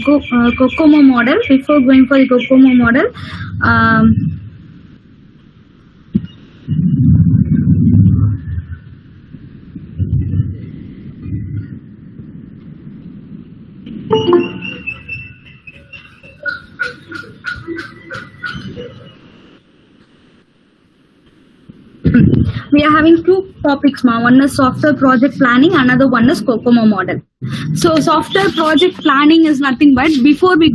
COCOMO model. Before going for the COCOMO model, we are having two topics, ma. One is software project planning, another one is COCOMO model. So software project planning is nothing but before we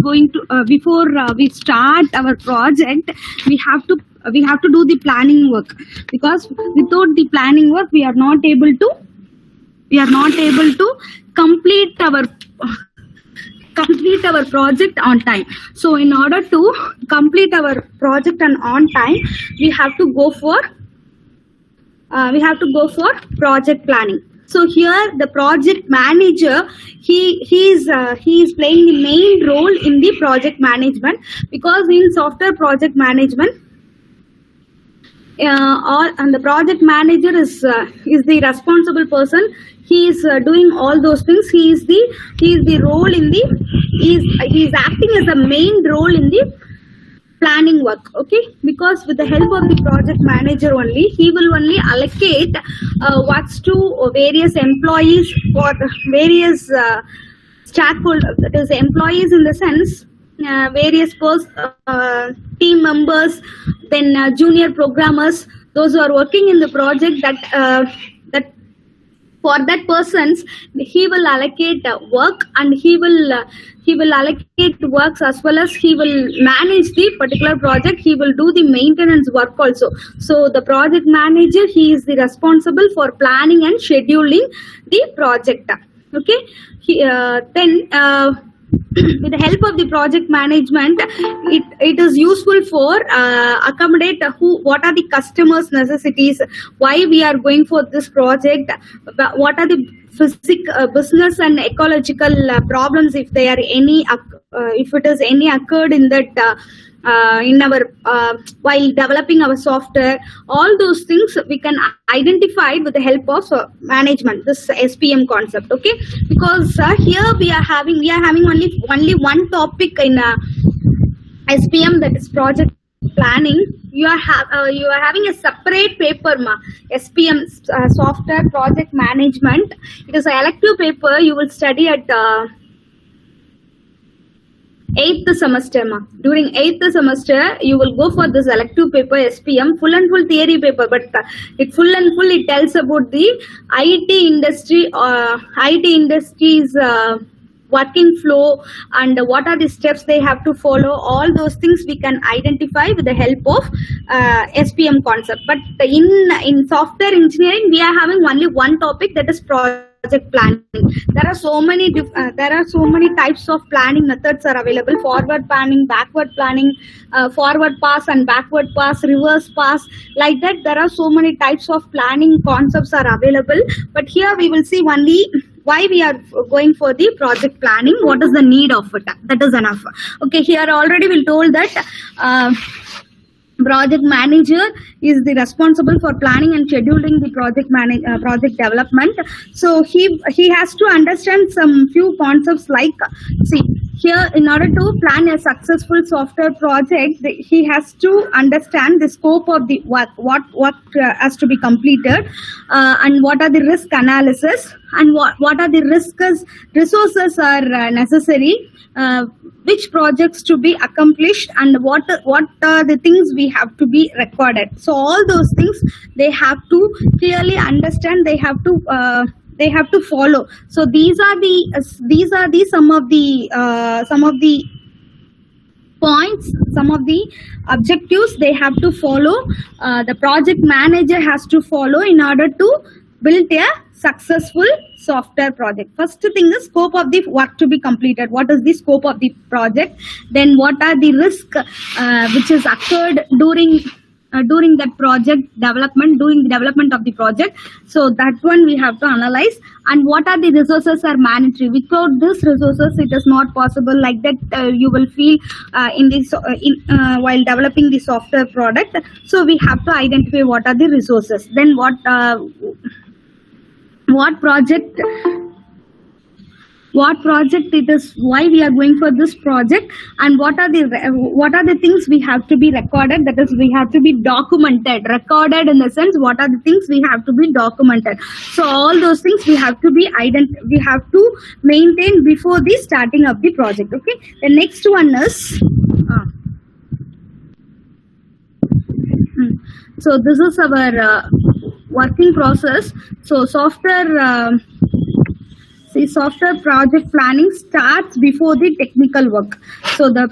start our project, we have to do the planning work, because without the planning work we are not able to complete our project on time. So in order to complete our project on time, we have to go for project planning. So here the project manager, he is playing the main role in the project management, because in software project management, and the project manager is the responsible person. He is doing all those things. He is acting as the main role in the planning work, okay? Because with the help of the project manager only, he will only allocate works to various employees for various stakeholders. That is, employees in the sense various team members, then junior programmers, those who are working in the project, that for that persons he will allocate work, and he will allocate works, as well as he will manage the particular project. He will do the maintenance work also. So the project manager, he is the responsible for planning and scheduling the project, okay? With the help of the project management, it is useful for accommodate what are the customers' necessities, why we are going for this project, what are the business and ecological problems, if there are any, if it is any occurred in that in our while developing our software. All those things we can identify with the help of management, this SPM concept, okay? Because here we are having only one topic in SPM, that is project planning. You are having a separate paper, SPM, software project management. It is an elective paper. You will study at 8th semester, during 8th semester you will go for this elective paper, SPM, full and full theory paper, but it tells about the IT industry's working flow, and what are the steps they have to follow. All those things we can identify with the help of SPM concept. But in software engineering, we are having only one topic, that is project planning. There are so many types of planning methods are available: forward planning, backward planning, forward pass and backward pass, reverse pass. Like that, there are so many types of planning concepts are available. But here we will see only why we are going for the project planning, what is the need of it. That is enough. Okay, here already we told that project manager is the responsible for planning and scheduling the project development. So he has to understand some few concepts, like, see, here in order to plan a successful software project, he has to understand the scope of the work, what has to be completed, and what are the risk analysis, and what are the resources are necessary, which projects to be accomplished, and what are the things we have to be recorded. So all those things they have to clearly understand, they have to follow. So these are the some of the points, some of the objectives they have to follow. The project manager has to follow in order to build a successful software project. First thing is scope of the work to be completed. What is the scope of the project? Then what are the risks which has occurred during that project development, during the development of the project. So that one we have to analyze. And what are the resources are mandatory. Without these resources, it is not possible. Like that, you will feel while developing the software product. So we have to identify what are the resources. Then what project what project it is, why we are going for this project, and what are the things we have to be recorded, that is we have to be documented. Recorded in the sense, what are the things we have to be documented. So all those things we have to be we have to maintain before the starting of the project. Okay, the next one is so this is our working process. So software project planning starts before the technical work. So the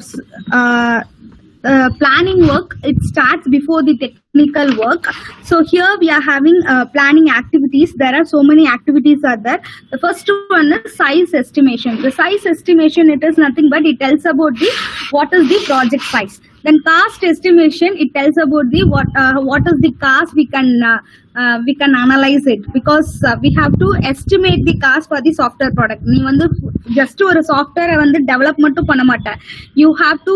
planning work, it starts before the technical work. So here we are having planning activities. There are so many activities are there. The first one is size estimation. The size estimation, it is nothing but it tells about what is the project size. Then cost estimation, it tells about what is the cost we can analyze it, because we have to estimate the cost for the software product. நீ வந்து just ஒரு software வந்து develop மட்டும் பண்ண மாட்ட. You have to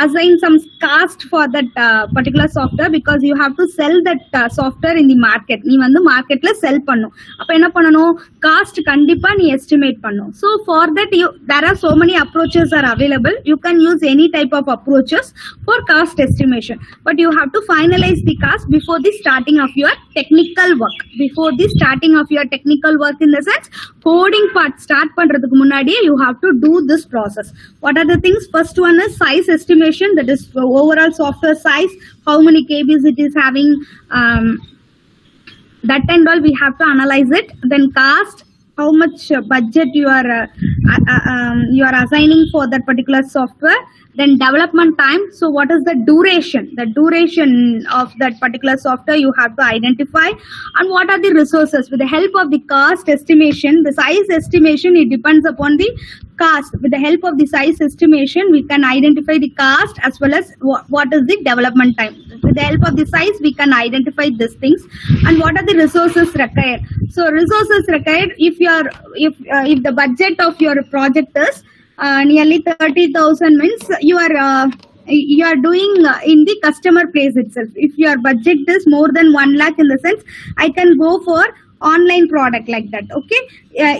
assign some cost for that particular software, because you have to sell that software in the market. நீ வந்து marketல sell பண்ணும். அப்ப என்ன பண்ணணும்? Cost கண்டிப்பா நீ estimate பண்ணும். So for that there are so many approaches are available. You can use any type of approaches for cost estimation, but you have to finalize the cost before the starting of your technical work. Before the starting of your technical work, in the sense coding part start பண்றதுக்கு முன்னாடி you have to do this process. What are the things? First one is size estimation, that is overall software size, how many KBs it is having, that and all we have to analyze it. Then cost, how much budget you are assigning for that particular software. Then development time, so what is the duration of that particular software you have to identify. And what are the resources? With the help of the cost estimation, the size estimation, it depends upon the cost. With the help of the size estimation, we can identify the cost as well as what is the development time. With the help of the size, we can identify these things. And what are the resources required? So resources required, if the budget of your project is nearly 30,000, means you are doing in the customer place itself. If your budget is more than 1 lakh, in the sense I can go for online product like that. Okay,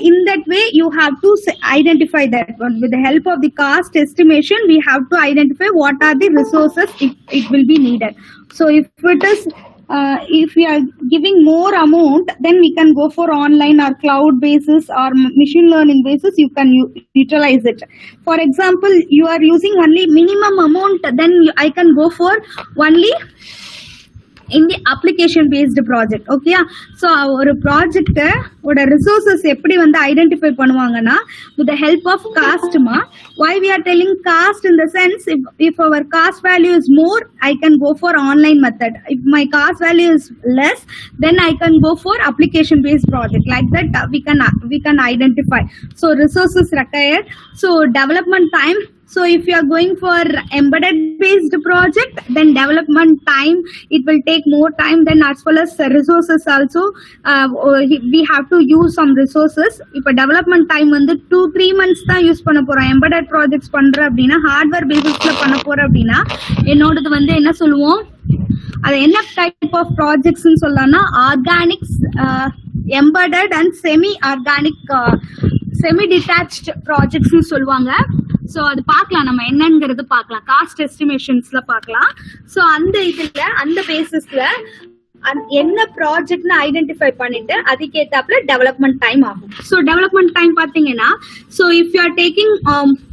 in that way you have to identify that one. With the help of the cost estimation, we have to identify what are the resources it will be needed. So if it is if we are giving more amount, then we can go for online or cloud basis or machine learning basis. You can utilize it. For example, you are using only minimum amount, then I can go for only in the application based project. Okay, so our project oda resources eppadi vandu identify பண்ணுவாங்கன்னா with the help of cost. Why we are telling cost? In the sense, if our cost value is more, I can go for online method. If my cost value is less, then I can go for application based project. Like that we can identify. So resources required. So development time, so if you are going for embedded based project, then development time, it will take more time. Then as well as resources also, we have to use some resources. If a development time வந்து 2-3 months தான் use பண்ண போறோம். embedded projects பண்ற அப்படின்னா hardware பேசிஸ்ல பண்ண போறோம் அப்படின்னா என்னோடது வந்து என்ன சொல்லுவோம், அது என்ன டைப் ஆஃப் ப்ராஜெக்ட்ஸ்னு சொல்லலாம்னா organics, embedded and semi organic, semi detached ப்ராஜெக்ட்ஸ்னு சொல்லுவாங்க. ஸோ அது பார்க்கலாம், நம்ம என்னங்கிறது பார்க்கலாம், காஸ்ட் எஸ்டிமேஷன்ஸ்ல பார்க்கலாம். ஸோ அந்த இதுல அந்த பேசிஸ்ல என்ன ப்ராஜெக்ட்னு ஐடென்டிஃபை பண்ணிட்டு அதுக்கேத்தாப்புல டெவலப்மெண்ட் டைம் ஆகும். ஸோ டெவலப்மெண்ட் டைம் பாத்தீங்கன்னா, so if you are taking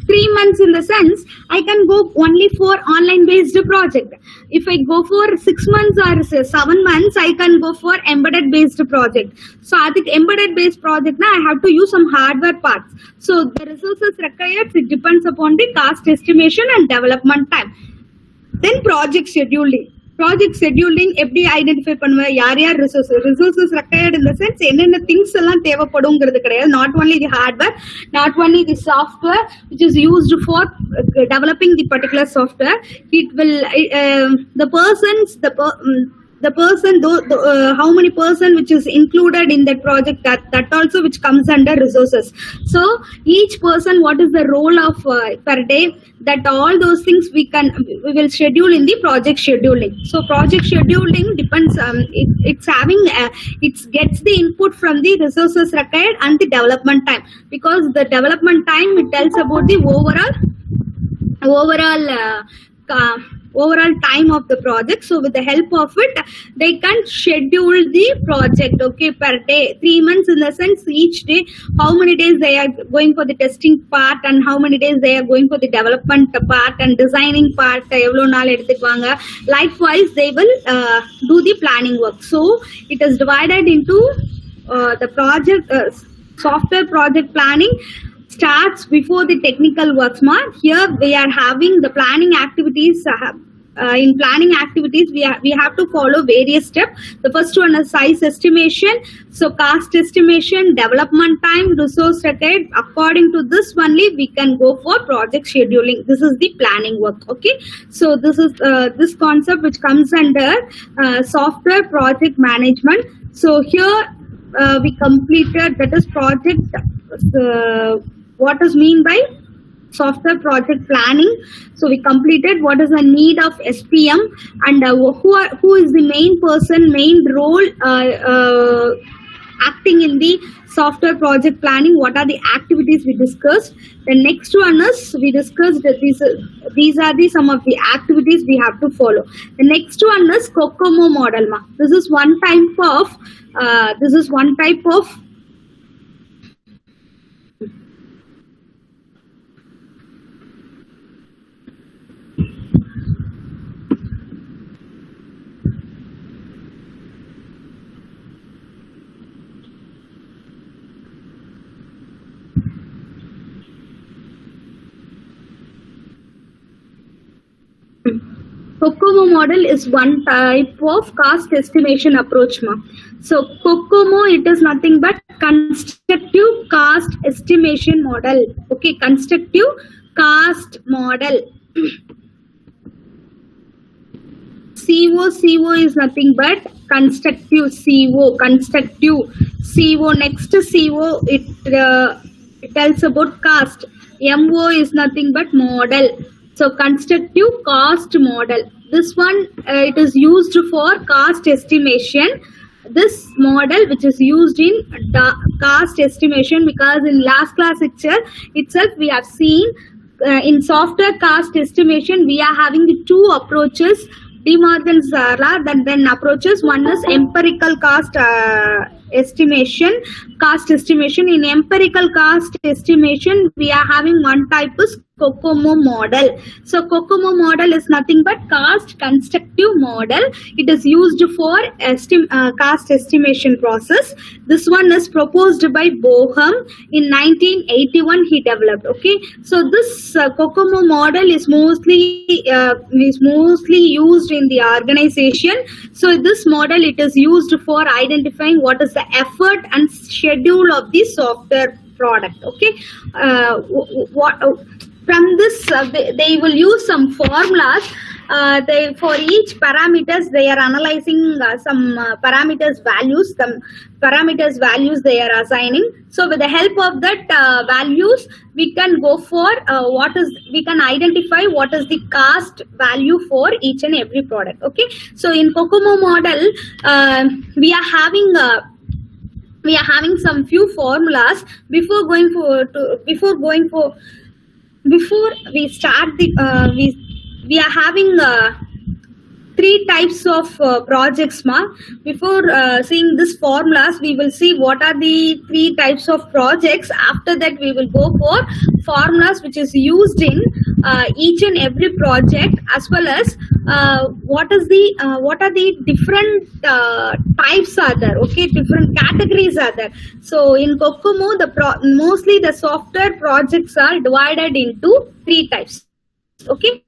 3 months, in the sense I can go only for online based project. If I go for 6 months or 7 months, I can go for embedded based project. So adik embedded based project na I have to use some hardware parts. So the resources required, it depends upon the cost estimation and development time. Then project scheduling எப்படி identify பண்ணுவேன், யார் யார் resources required. இந்த sense என்னென்ன things எல்லாம் தேவைப்படுங்கிறது கிடையாது. Not only the hardware, not only the software which is used for developing the particular software. It will the the person, how many person which is included in that project, that also which comes under resources. So each person, what is the role of per day, that all those things we will schedule in the project scheduling. So project scheduling depends, it's having it gets the input from the resources required and the development time, because the development time, it tells about the overall time of the project. So with the help of it, they can schedule the project, okay, per day, 3 months, in the sense each day how many days they are going for the testing part and how many days they are going for the development part and designing part. Likewise, they will do the planning work. So it is divided into the project software project planning starts before the technical works. Here we are having the planning activities. In planning activities, we have to follow various steps. The first one is size estimation, so cost estimation, development time, resource required. According to this only, we can go for project scheduling. This is the planning work. Okay, so this is this concept which comes under software project management. So here we completed, that is project. What is mean by software project planning? So we completed what is the need of SPM and who is the main person, main role acting in the software project planning. What are the activities we discussed? The next one is, we discussed that these are the some of the activities we have to follow. The next one is COCOMO model. This is one type of COCOMO model is one type of cost estimation approach. So COCOMO, it is nothing but constructive cost estimation model. Okay, constructive cost model. CO is nothing but constructive. CO next to CO, it tells about cost. MO is nothing but model. So constructive cost model. This one it is used for cost estimation. This model which is used in cost estimation, because in last class itself we have seen in software cost estimation we are having the two approaches. De Morgan-Zara then approaches. One is empirical cost estimation. In empirical cost estimation, we are having one type is COCOMO model. So COCOMO model is nothing but cost constructive model. It is used for cost estimation process. This one is proposed by Boham in 1981. He developed. Okay, so this COCOMO model is mostly used in the organization. So this model, it is used for identifying what is the effort and schedule of the software product. Okay, from this they will use some formulas. For each parameters they are analyzing some parameters values, they are assigning. So with the help of that values, we can go for we can identify what is the cost value for each and every product. Okay, so in COCOMO model we are having some few formulas. Before we start we are having three types of projects. Before seeing these formulas, we will see what are the three types of projects. After that, we will go for formulas which is used in each and every project, as well as what are the different types are there. Okay, different categories are there. So in COCOMO, mostly the software projects are divided into three types. Okay,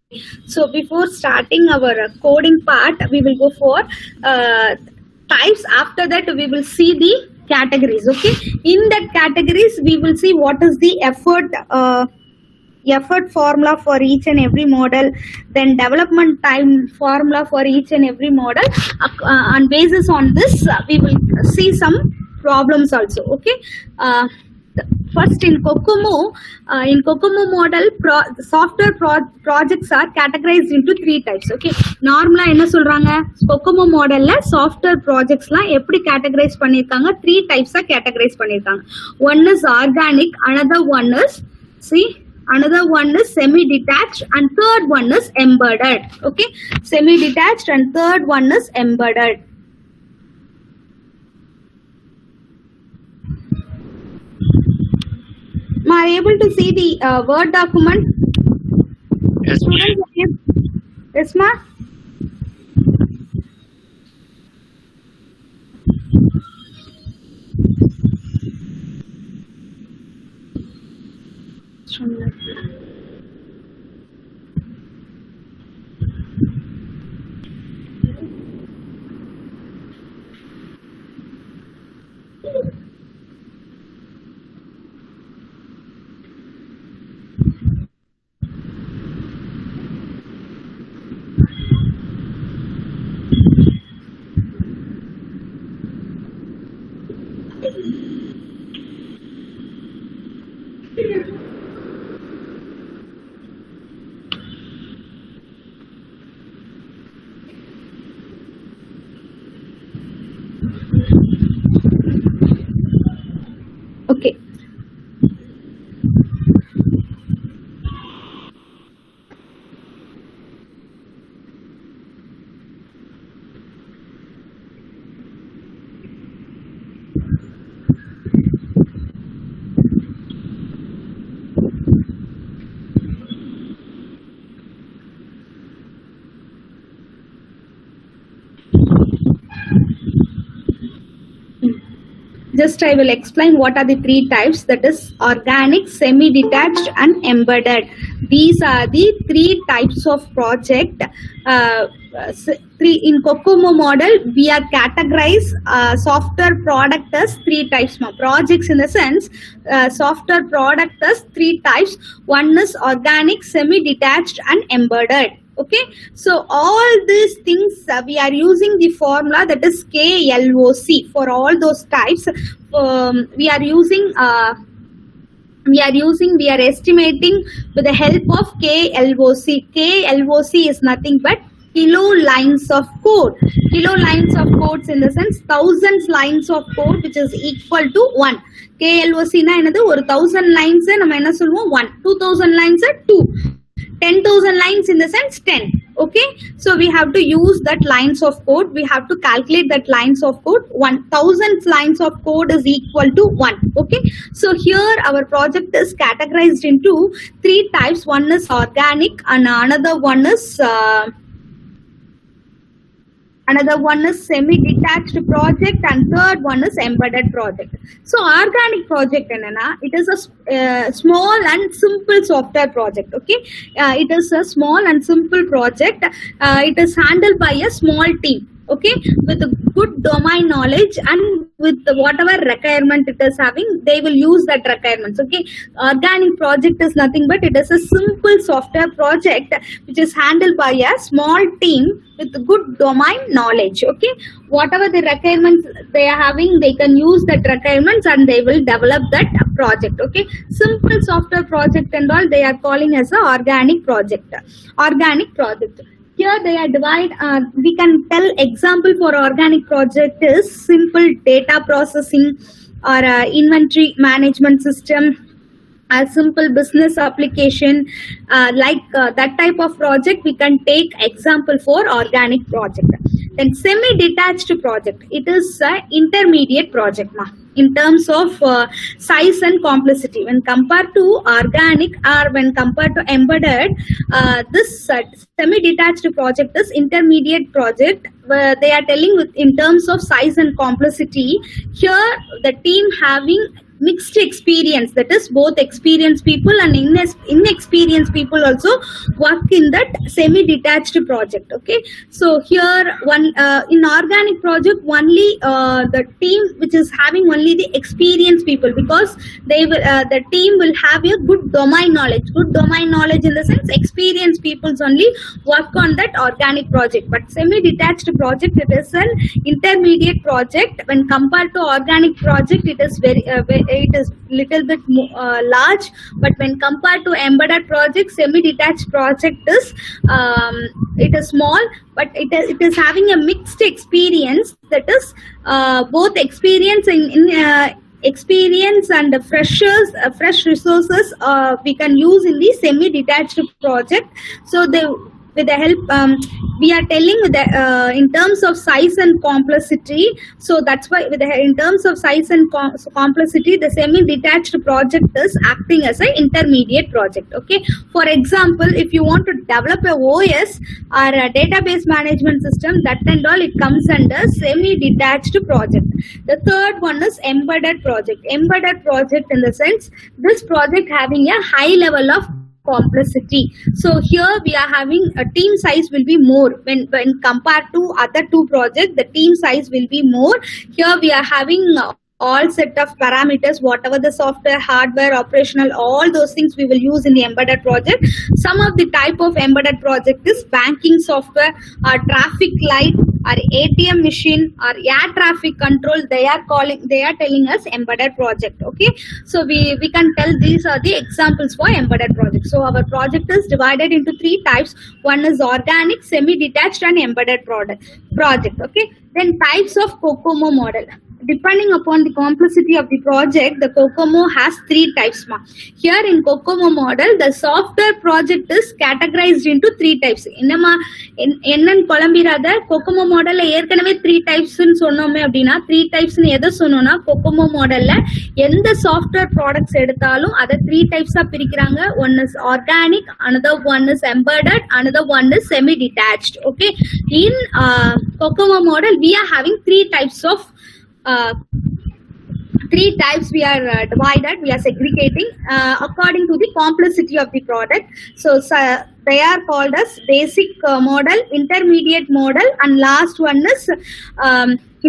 so before starting our coding part, we will go for types. After that, we will see the categories. Okay, in that categories, we will see what is the effort effort formula for each and every model, then development time formula for each and every model. On basis on this, we will see some problems also. Okay. First, in Kokomo model, software projects are categorized into 3 types. Okay, normally என்ன சொல்றாங்க, Kokomo modelல software projects லாம் எப்படி categorize பண்ணிருக்காங்க, 3 types ஆ categorize பண்ணிருக்காங்க. One is organic, another one is semi-detached, and third one is embedded. Okay, semi-detached and third one is embedded. Are you able to see the Word document? Yes, Yes, ma. Okay. Just I will explain what are the 3 types, that is organic, semi-detached and embedded. These are the 3 types of project. In Kokomo model, we are categorized software product as 3 types. Projects in the sense, software product as 3 types. One is organic, semi-detached and embedded. Okay, so all these things we are using the formula that is KLOC for all those types. We are estimating with the help of KLOC. KLOC is nothing but kilo lines of code. Kilo lines of codes in the sense thousands lines of code which is equal to 1. KLOC na enadhu ஒரு 1000 lines நம்ம என்ன சொல்லுவோம் 1, 2000 lines 2, 10,000 lines in the sense 10. Okay, so we have to use that lines of code. We have to calculate that lines of code. 1000 lines of code is equal to 1. Okay, so here our project is categorized into 3 types. One is organic and another one is semi-detached project and third one is embedded project. So organic project it is a small and simple software project. Okay, it is a small and simple project. It is handled by a small team. Okay, with good domain knowledge and with whatever requirement it is having, they will use that requirements. Okay, organic project is nothing but it is a simple software project which is handled by a small team with good domain knowledge. Okay, whatever the requirements they are having, they can use that requirements and they will develop that project. Okay, simple software project and all they are calling as a organic project. Here they are divided. We can tell example for organic project is simple data processing or inventory management system, a simple business application, that type of project we can take example for organic project. Then semi-detached project, it is an intermediate project in terms of size and complexity. When compared to organic or when compared to embedded, this semi-detached project is intermediate project. They are telling in terms of size and complexity. Here the team having mixed experience, that is both experienced people and inexperienced people also work in that semi-detached project. Okay, so here in organic project only the team which is having only the experienced people, because they will the team will have a good domain knowledge in the sense experienced peoples only work on that organic project. But semi-detached project, it is an intermediate project when compared to organic project. It is it is little bit large, but when compared to embedded project, semi-detached project is it is small, but it is having a mixed experience, that is both experience experience and freshers fresh resources we can use in the semi-detached project. So with the help we are telling that in terms of size and complexity, so that's why in terms of size and complexity, the semi-detached project is acting as an intermediate project. Okay, for example, if you want to develop a OS or a database management system, that and all, it comes under semi-detached project. The third one is embedded project in the sense this project having a high level of complexity. So here we are having a team size will be more when compared to other two projects. The team size will be more. Here we are having all set of parameters, whatever the software, hardware, operational, all those things we will use in the embedded project. Some of the type of embedded project is banking software, or traffic light, or ATM machine, or air traffic control. They are telling us embedded project. Okay, so we can tell these are the examples for embedded project. So our project is divided into three types. One is organic, semi-detached, and embedded project. Okay, then types of COCOMO model. Depending upon the complexity of the project, the COCOMO has three types. Here in COCOMO model, the software project is categorized into three types. என்னன்னு குழம்பிராத, COCOMO மாடல்ல ஏற்கனவே three டைப்ஸ்னு சொன்னோமே அப்படின்னா, three டைப்ஸ்னு எதை சொன்னோம்னா, COCOMO மாடல்ல எந்த software products எடுத்தாலும் அதை த்ரீ டைப்ஸா பிரிக்கிறாங்க. One is organic, another one is embedded, another one is semi detached. Okay, in COCOMO model we are having three types we are divided, we are segregating according to the complexity of the product. So they are called as basic model, intermediate model, and last one is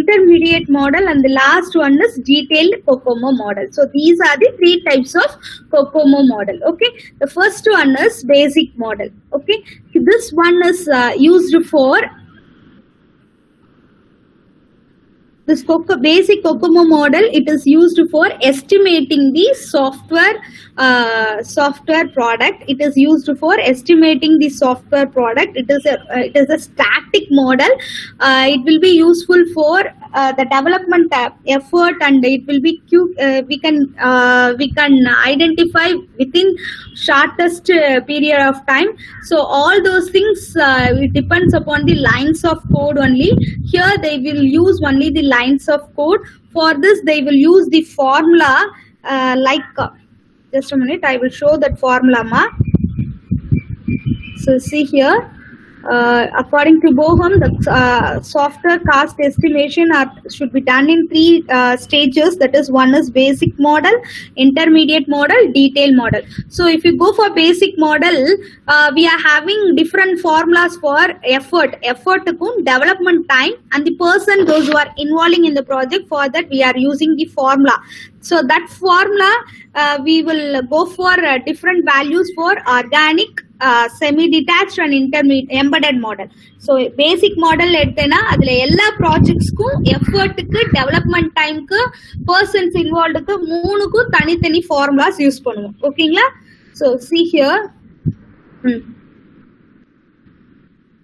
intermediate model, and the last one is detailed COCOMO model. So these are the three types of COCOMO model. Okay, the first one is basic model. Okay, this one is used for this basic COCOMO model. It is used for estimating the software product. It is used for estimating the software product. It is a static model. It will be useful for the development effort, and it will be we can identify within shortest period of time. So all those things it depends upon the lines of code only. Here they will use only the lines of code. For this they will use the formula just a minute, I will show that formula. So see here, according to Boham, the software cost estimation should be done in three stages. That is, one is basic model, intermediate model, detailed model. So if you go for basic model, we are having different formulas for effort, development time, and the person, those who are involving in the project. For that we are using the formula. So that formula we will go for different values for organic, semi-detached, and embedded model. So basic model எடுத்தேன்னா அதுல எல்லா ப்ராஜெக்ட்ஸ்க்கும் எஃபர்ட்டுக்கு, development டைம்க்கு, persons இன்வால்வ்டுக்கு மூணுக்கும் தனித்தனி formulas use பண்ணுவோம். ஓகேங்களா? So see here,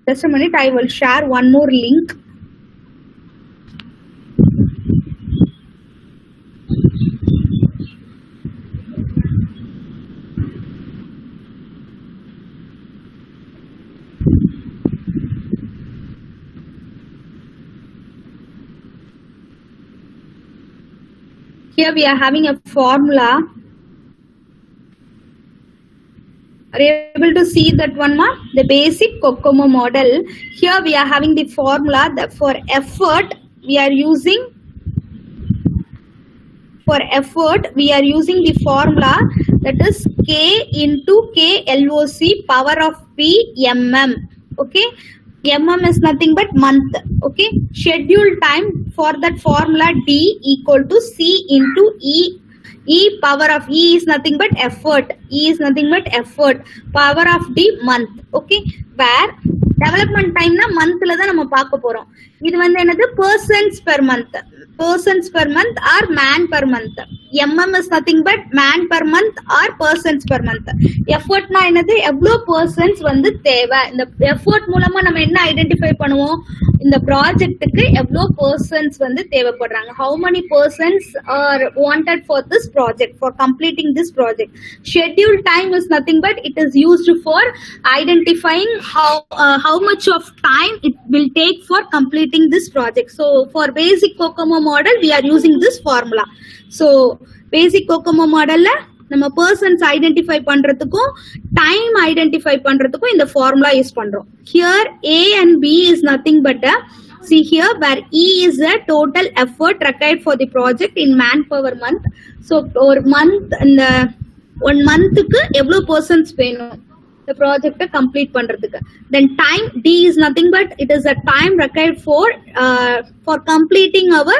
just a minute, I will share one more link. Here we are having a formula. Are you able to see that one, ma? The basic COCOMO model. Here we are having the formula that for effort we are using for effort, we are using the formula that is K into KLOC power of P mm. Okay, mm is nothing but month. Okay, schedule time for that formula D equal to C into E power of E is nothing but effort. E is nothing but effort. Power of D month. Okay, where development time na month la da nama paaka porom. இது வந்து என்னது persons per month or man per month. mm is nothing but man per month or persons per month. effort na என்னது எவ்வளவு persons வந்து தேவை. இந்த effort மூலமா நம்ம என்ன ஐடென்டிஃபை பண்ணுவோம், இந்த ப்ராஜெக்ட்டுக்கு எவ்வளவு persons வந்து தேவைப்படுறாங்க, how many persons are wanted for this project, for completing this project. Schedule time is nothing but it is used for identifying how much of time it will take for completing this project. So for basic COCOMO model we are using this formula. So basic COCOMO model la நம்ம persons identify பண்றதுக்கும் time identify பண்றதுக்கும் இந்த formula use பண்றோம். Here A and B is nothing but see here where E is the total effort required for the project in manpower month. So ஒரு month இந்த 1 monthக்கு எவ்வளவு persons வேணும் the project complete பண்றதுக்கு. Then time D is nothing but it is a time required for completing our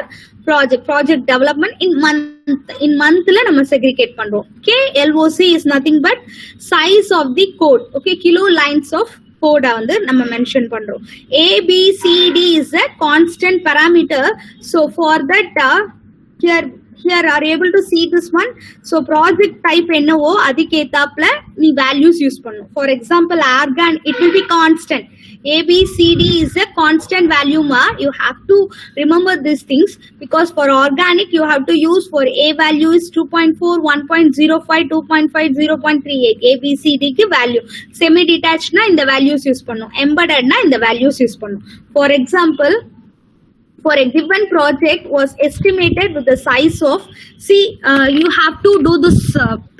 project development in month la நம்ம segregate பண்றோம். KLOC is nothing but size of the code. Okay, kilo lines of code வந்து நம்ம mention பண்றோம். ABCD is a constant parameter. So for that here are able to see this one. So project type என்னவோ அதுக்கு ஏத்தாப்ல நீ values use பண்ணணும். For example argan it will be constant. ABCD is a constant value ma. You have to remember these things because for organic you have to use for A value is 2.4, 1.05, 2.5, 0.38. ABCD ki value. Semi detached na in the values use பண்ணணும். Embedded na in the values use பண்ணணும். For example, for a given project was estimated with the size of, you have to do this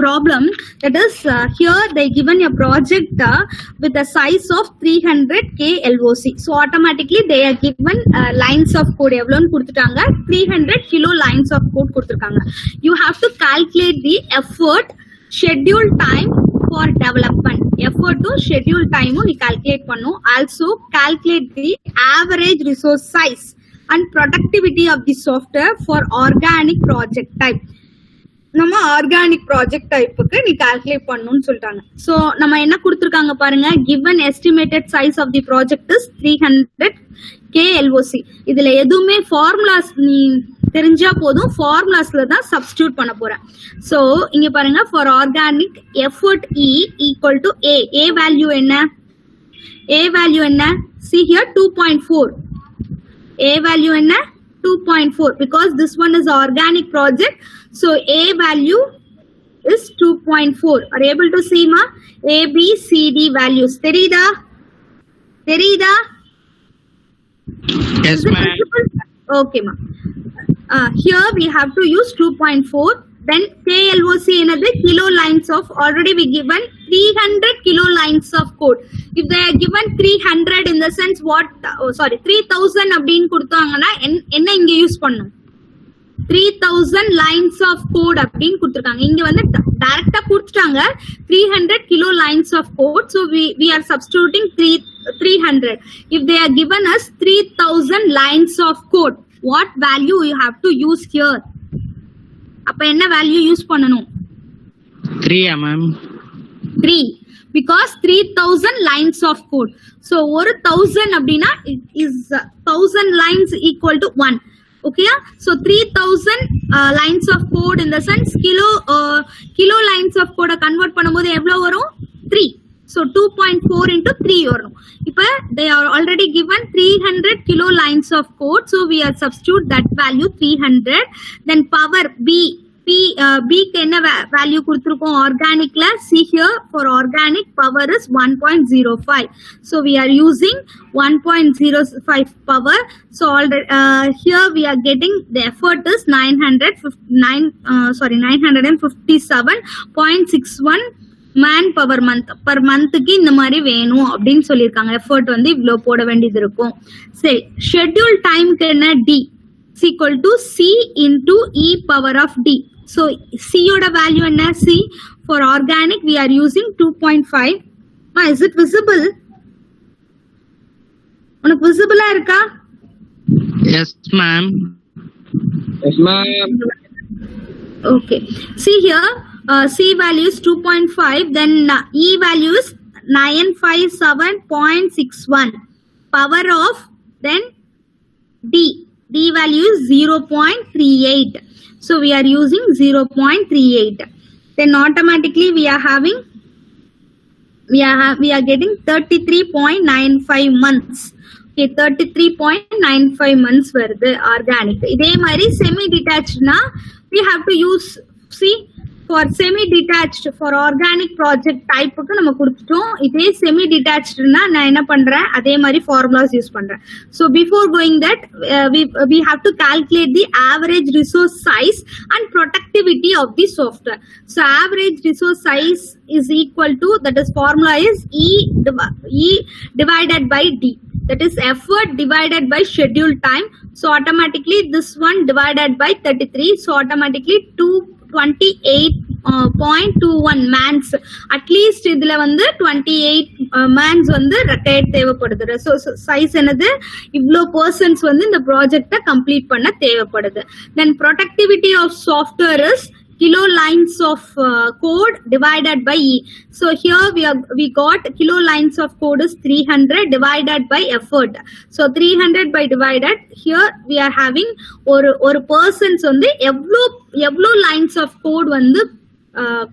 problem, that is here they given a project with the size of 300 KLOC. So automatically they are given lines of code எவ்வளவுன்னு கொடுத்துட்டாங்க, 300 kilo lines of code கொடுத்துருக்காங்க. You have to calculate the effort, schedule time for development. Effort to schedule time நீ calculate பண்ணும். Also calculate the average resource size and productivity of the software for organic project type. நம்ம organic project டைப்புக்கு நீ calculate பண்ணணும்னு சொல்லிட்டாங்க. So நம்ம என்ன கொடுத்துருக்காங்க பாருங்க, given estimated size of the project is 300 KLOC. இதுல எதுவுமே ஃபார்முலாஸ் நீ தெரிஞ்சா போதும், ஃபார்முலாஸ்ல தான் சப்ஸ்டியூட் பண்ண போறேன். ஸோ இங்க பாருங்க, for organic effort E equal to A value என்ன, A வேல்யூ என்ன, see here 2.4. A value என்ன 2.4 because this one is organic project. So A value is 2.4. Are you able to see ma? A, B, C, D values. தெரியுதா? Yes ma'am. Okay ma. Here we have to use 2.4. Then KLOC another kilo lines of, already we given 300 kilo lines of code. If they are given 300 in the sense what, 3000 அப்படின்னு கொடுத்தாங்கன்னா என்ன இங்க use பண்ணும், 3000 lines of code அப்படின்னு கொடுத்துருக்காங்க. இங்க வந்து டைரக்டா கொடுத்துட்டாங்க 300 kilo lines of code. So we are substituting 300. If they are given us 3000 lines of code, what value you have to use here? அப்ப என்ன வேல்யூ யூஸ் பண்ணணும், 3 ma'am. 3 because 3000 lines of code. So ஒரு 1000 அப்படினா is 1000 lines equal to 1. Okay, so 3000 lines of code in the sense kilo lines of code convert பண்ணும்போது எவ்வளவு வரும், 3. So 2.4 into 3 வரும். இப்ப they are already given 300 kilo lines of code. So we are substitute that value 300. Then power B க்கு என்ன value கொடுத்திருக்கோம் ஆர்கானிக்ல, see here for organic power is 1.05. So we are using 1.05 power. So here we are getting the effort is 957.61 man power month per மந்த்துக்கு இந்த மாதிரி வேணும் அப்படின்னு சொல்லியிருக்காங்க. Effort வந்து இவ்வளோ போட வேண்டியது இருக்கும். சரி, ஷெட்யூல் டைமுக்கு என்ன D. is equal to C into E power of D. So C oda value enna? C for organic we are using 2.5. Is it visible? Unak visible ah iruka? Yes, ma'am. Yes, ma'am. Okay. See here, C value is 2.5. Then E value is 957.61. Power of then D. D value is 0.38. So we are using 0.38. Then automatically we are having we are getting 33.95 months. Okay, 33.95 months வருது organic. இதே மாதிரி semi detached na we have to use, see, for semi detached for organic project type க்கு நம்ம கொடுத்துட்டோம். இதே semi detached na நான் என்ன பண்றேன், அதே மாதிரி formulas யூஸ் பண்றேன். So before going that we have to calculate the average resource size and productivity of the software. So average resource size is equal to, that is formula is E divided by D, that is effort divided by schedule time. So automatically this one divided by 33, so automatically 228.21 mans, at least இதுல வந்து 28 mans வந்து required தேவைப்படுது. So size என்னது, இவ்ளோ persons வந்து இந்த project complete பண்ண தேவைப்படுது. Then productivity of software is kilo lines of code divided by E. So here we got kilo lines of code is 300 divided by effort. So 300 by divided, here we are having ஒரு persons வந்து எவ்வளோ lines of code வந்து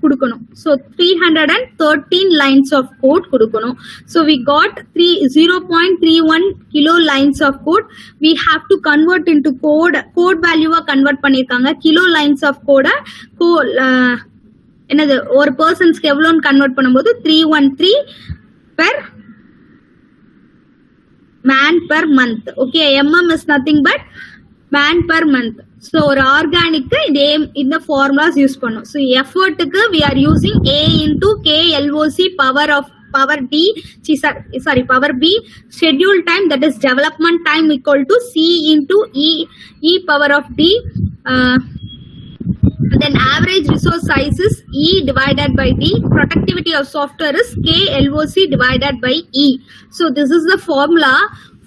கொடுக்கணும். So 313 lines of code கொடுக்கணும். So we got 0.31 kilo lines of code. We have to convert into code value convert பண்ணிருக்காங்க. Kilo lines of code என்னது ஒரு பர்சன்ஸ்க்கு எவ்வளோன்னு கன்வெர்ட் பண்ணும்போது 313 per man per month. Okay, mm is nothing but man per month. So ஒரு ஆர்கானிக்கு இந்த formulas use பண்ணும். So எஃபர்ட்டுக்கு we are using A into KLOC power D, power B. Schedule time, that is development time, equal to C into E power of D. Then average resource size is E divided by D. Productivity of software is KLOC divided by E. So this is the formula.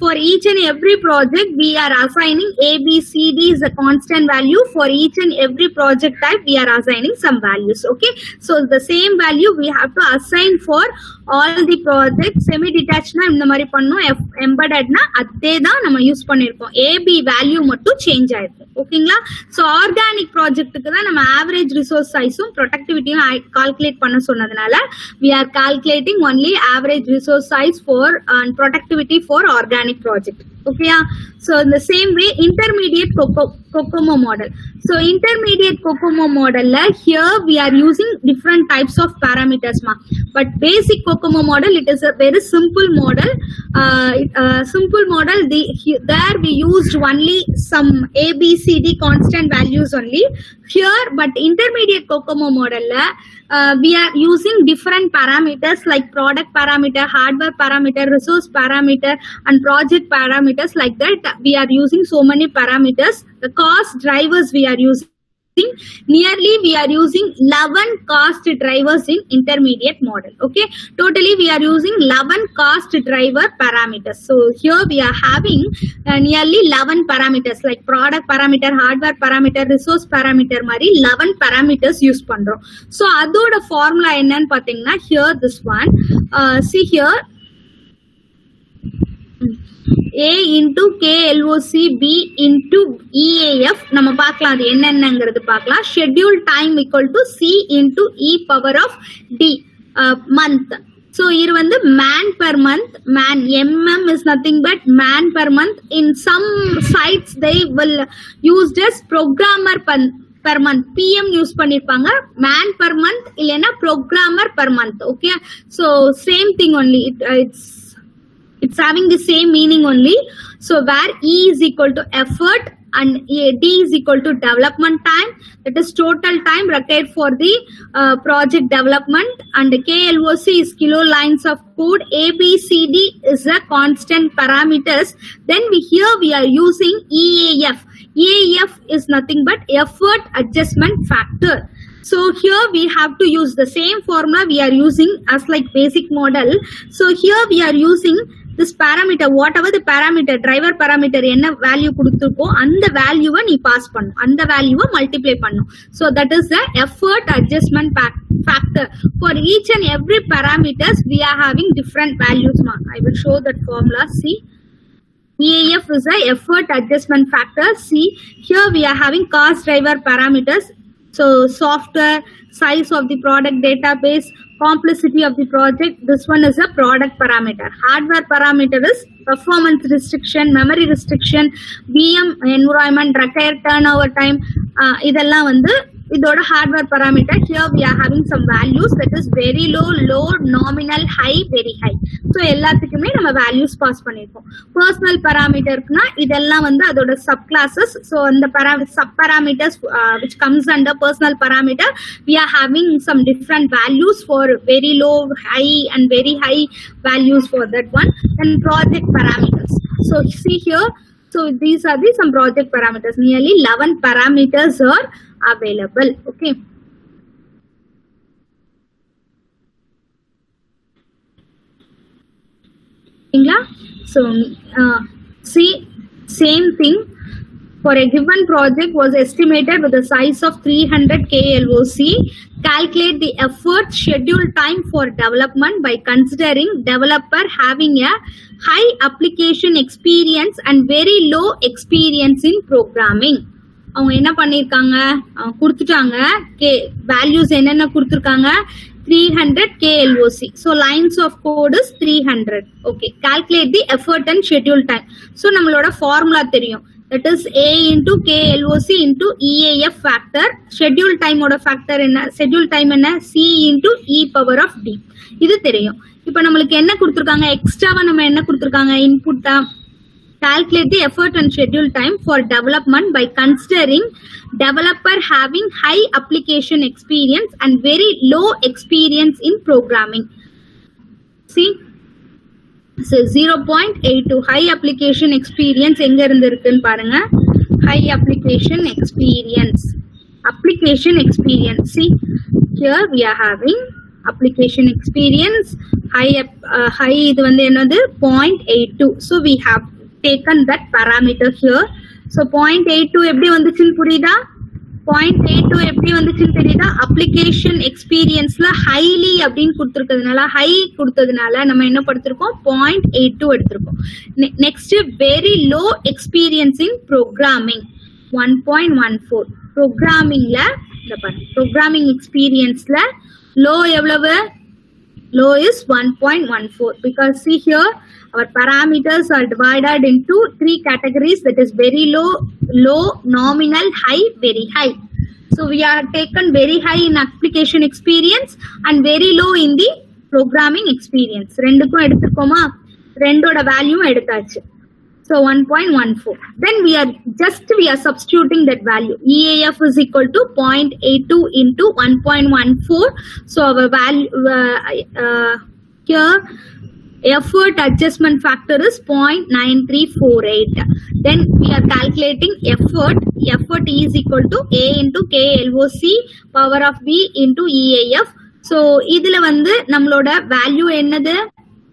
For each and every project, we are assigning A, B, C, D is a constant value. For each and every project type, we are assigning some values. Okay. So the same value we have to assign for all the projects. Semi-detached na இந்த மாதிரி பண்ணோம், embedded na அதே தான் நம்ம use பண்ணிருக்கோம். A, B value மட்டும் change ஆயிருக்கு. ஓகேங்களா? ஸோ ஆர்கானிக் ப்ராஜெக்ட்டுக்கு தான் நம்ம ஆவரேஜ் ரிசோர்ஸ் சைஸும் ப்ரொடக்டிவிட்டியும் கால்குலேட் பண்ண சொன்னதுனால we are calculating only average resource size for and productivity for organic project. Okay, so in the same way intermediate COCOMO model. So intermediate COCOMO model here we are using different types of parameters but basic COCOMO model, it is a very simple model. There we used only some A, B, C, D constant values only here, but intermediate COCOMO model we are using different parameters like product parameter, hardware parameter, resource parameter and project parameters. Like that we are using so many parameters. The cost drivers we are using, nearly we are using 11 cost drivers in intermediate model. Okay, totally we are using 11 cost driver parameters. So here we are having nearly 11 parameters like product parameter, hardware parameter, resource parameter mari 11 parameters use பண்றோம். So அதோட formula என்னன்னு பாத்தீங்கன்னா here this one, see here A into KLOC, B into EAF நம்ம பார்க்கலாம், அது என்னங்கிறது பார்க்கலாம். Schedule time equal to C into E power of D month. So இது வந்து man per month, man mm is nothing but man per month. In some sites they will used as programmer per month, PM use பண்ணிருப்பாங்க, man per month இல்லைன்னா programmer per month. Okay, so same thing only, it's having the same meaning only. So where E is equal to effort and D is equal to development time, that is total time required for the project development, and KLOC is kilo lines of code, ABCD is a constant parameters. Then here we are using EAF. EAF is nothing but effort adjustment factor. So here we have to use the same formula we are using as like basic model. So here we are using this parameter, whatever the parameter, driver parameter என்ன value கொடுத்துருக்கோ அந்த வேல்யூவை நீ pass பண்ணும், அந்த வேல்யூவை multiply பண்ணும். So that is the effort adjustment factor. For each and every parameters we are having different values. I will show that formula. See, EAF is the effort adjustment factor. See, here we are having cost driver parameters. So software, size of the product database, complexity of the project. This one is a product parameter. Hardware parameter is performance restriction, memory restriction, VM environment, required turnover time. இதெல்லாம் வந்து இதோட hardware parameter. Here we are having some values that is very low, low, nominal, high, very high. So எல்லாத்துக்குமே நம்ம values pass பண்ணிருக்கோம். Personal parameterனா இதெல்லாம் வந்து அதோட subclasses. So அந்த sub parameters which comes under personal parameter, we are having some different values for very low, high and very high values for that one. And project parameters. So see here, so these are some project parameters. Nearly 11 parameters are available. Okay. So see, same thing. For a given project was estimated with a size of 300 KLOC. Calculate the effort schedule time for development by considering developer having a high application experience and very low experience in programming. அவங்க என்ன பண்ணிருக்காங்க, கொடுத்துட்டாங்க values என்னென்ன கொடுத்துருக்காங்க, 300 KLOC. So lines of code is 300. Okay, calculate the effort and schedule time. So நம்மளோட formula தெரியும், that is A into KLOC into EAF factor. Schedule time ஓட factor என்ன, schedule time என்ன, C into E power of D. இது தெரியும். இப்போ நம்மளுக்கு என்ன கொடுத்துருக்காங்க, எக்ஸ்ட்ராவா நம்ம என்ன கொடுத்துருக்காங்க, இன்புட்டா calculate the effort and schedule time for development by considering developer having high application experience and very low experience in programming. See, so 0.82 high application experience எங்க இருந்து இருக்குன்னு பாருங்க, high application experience. See, here we are having application experience high இது வந்து என்னது 0.82. So we have taken that parameter here. So 0.82 எப்படி வந்துச்சுன்னு புரியுதா, 0.82 எப்படி வந்துச்சுன்னு தெரியுதா, அப்ளிகேஷன் எக்ஸ்பீரியன்ஸ்ல ஹைலி அப்படின்னு கொடுத்துருக்கிறதுனால, ஹை கொடுத்ததுனால நம்ம என்ன படுத்திருக்கோம், 0.82 எடுத்திருக்கோம். Next very low experience in programming 1.14. ப்ரோக்ராமிங்ல இந்த பாருங்க, ப்ரோக்ராமிங் எக்ஸ்பீரியன்ஸ்ல லோ எவ்வளவு, low is 1.14 because see here our parameters are divided into 3 categories, that is very low, low, nominal, high, very high. So we are taken very high in application experience and very low in the programming experience. ரெண்டுக்கும் எடுத்துக்கோமா, ரெண்டோட value எடுத்தாச்சு. So 1.14. Then we are substituting that value. EAF is equal to 0.82 into 1.14. So our value here effort adjustment factor is 0.9348. Then we are calculating effort. Effort is equal to A into KLOC power of B into EAF. So இதுல வந்து நம்மளோட value என்னது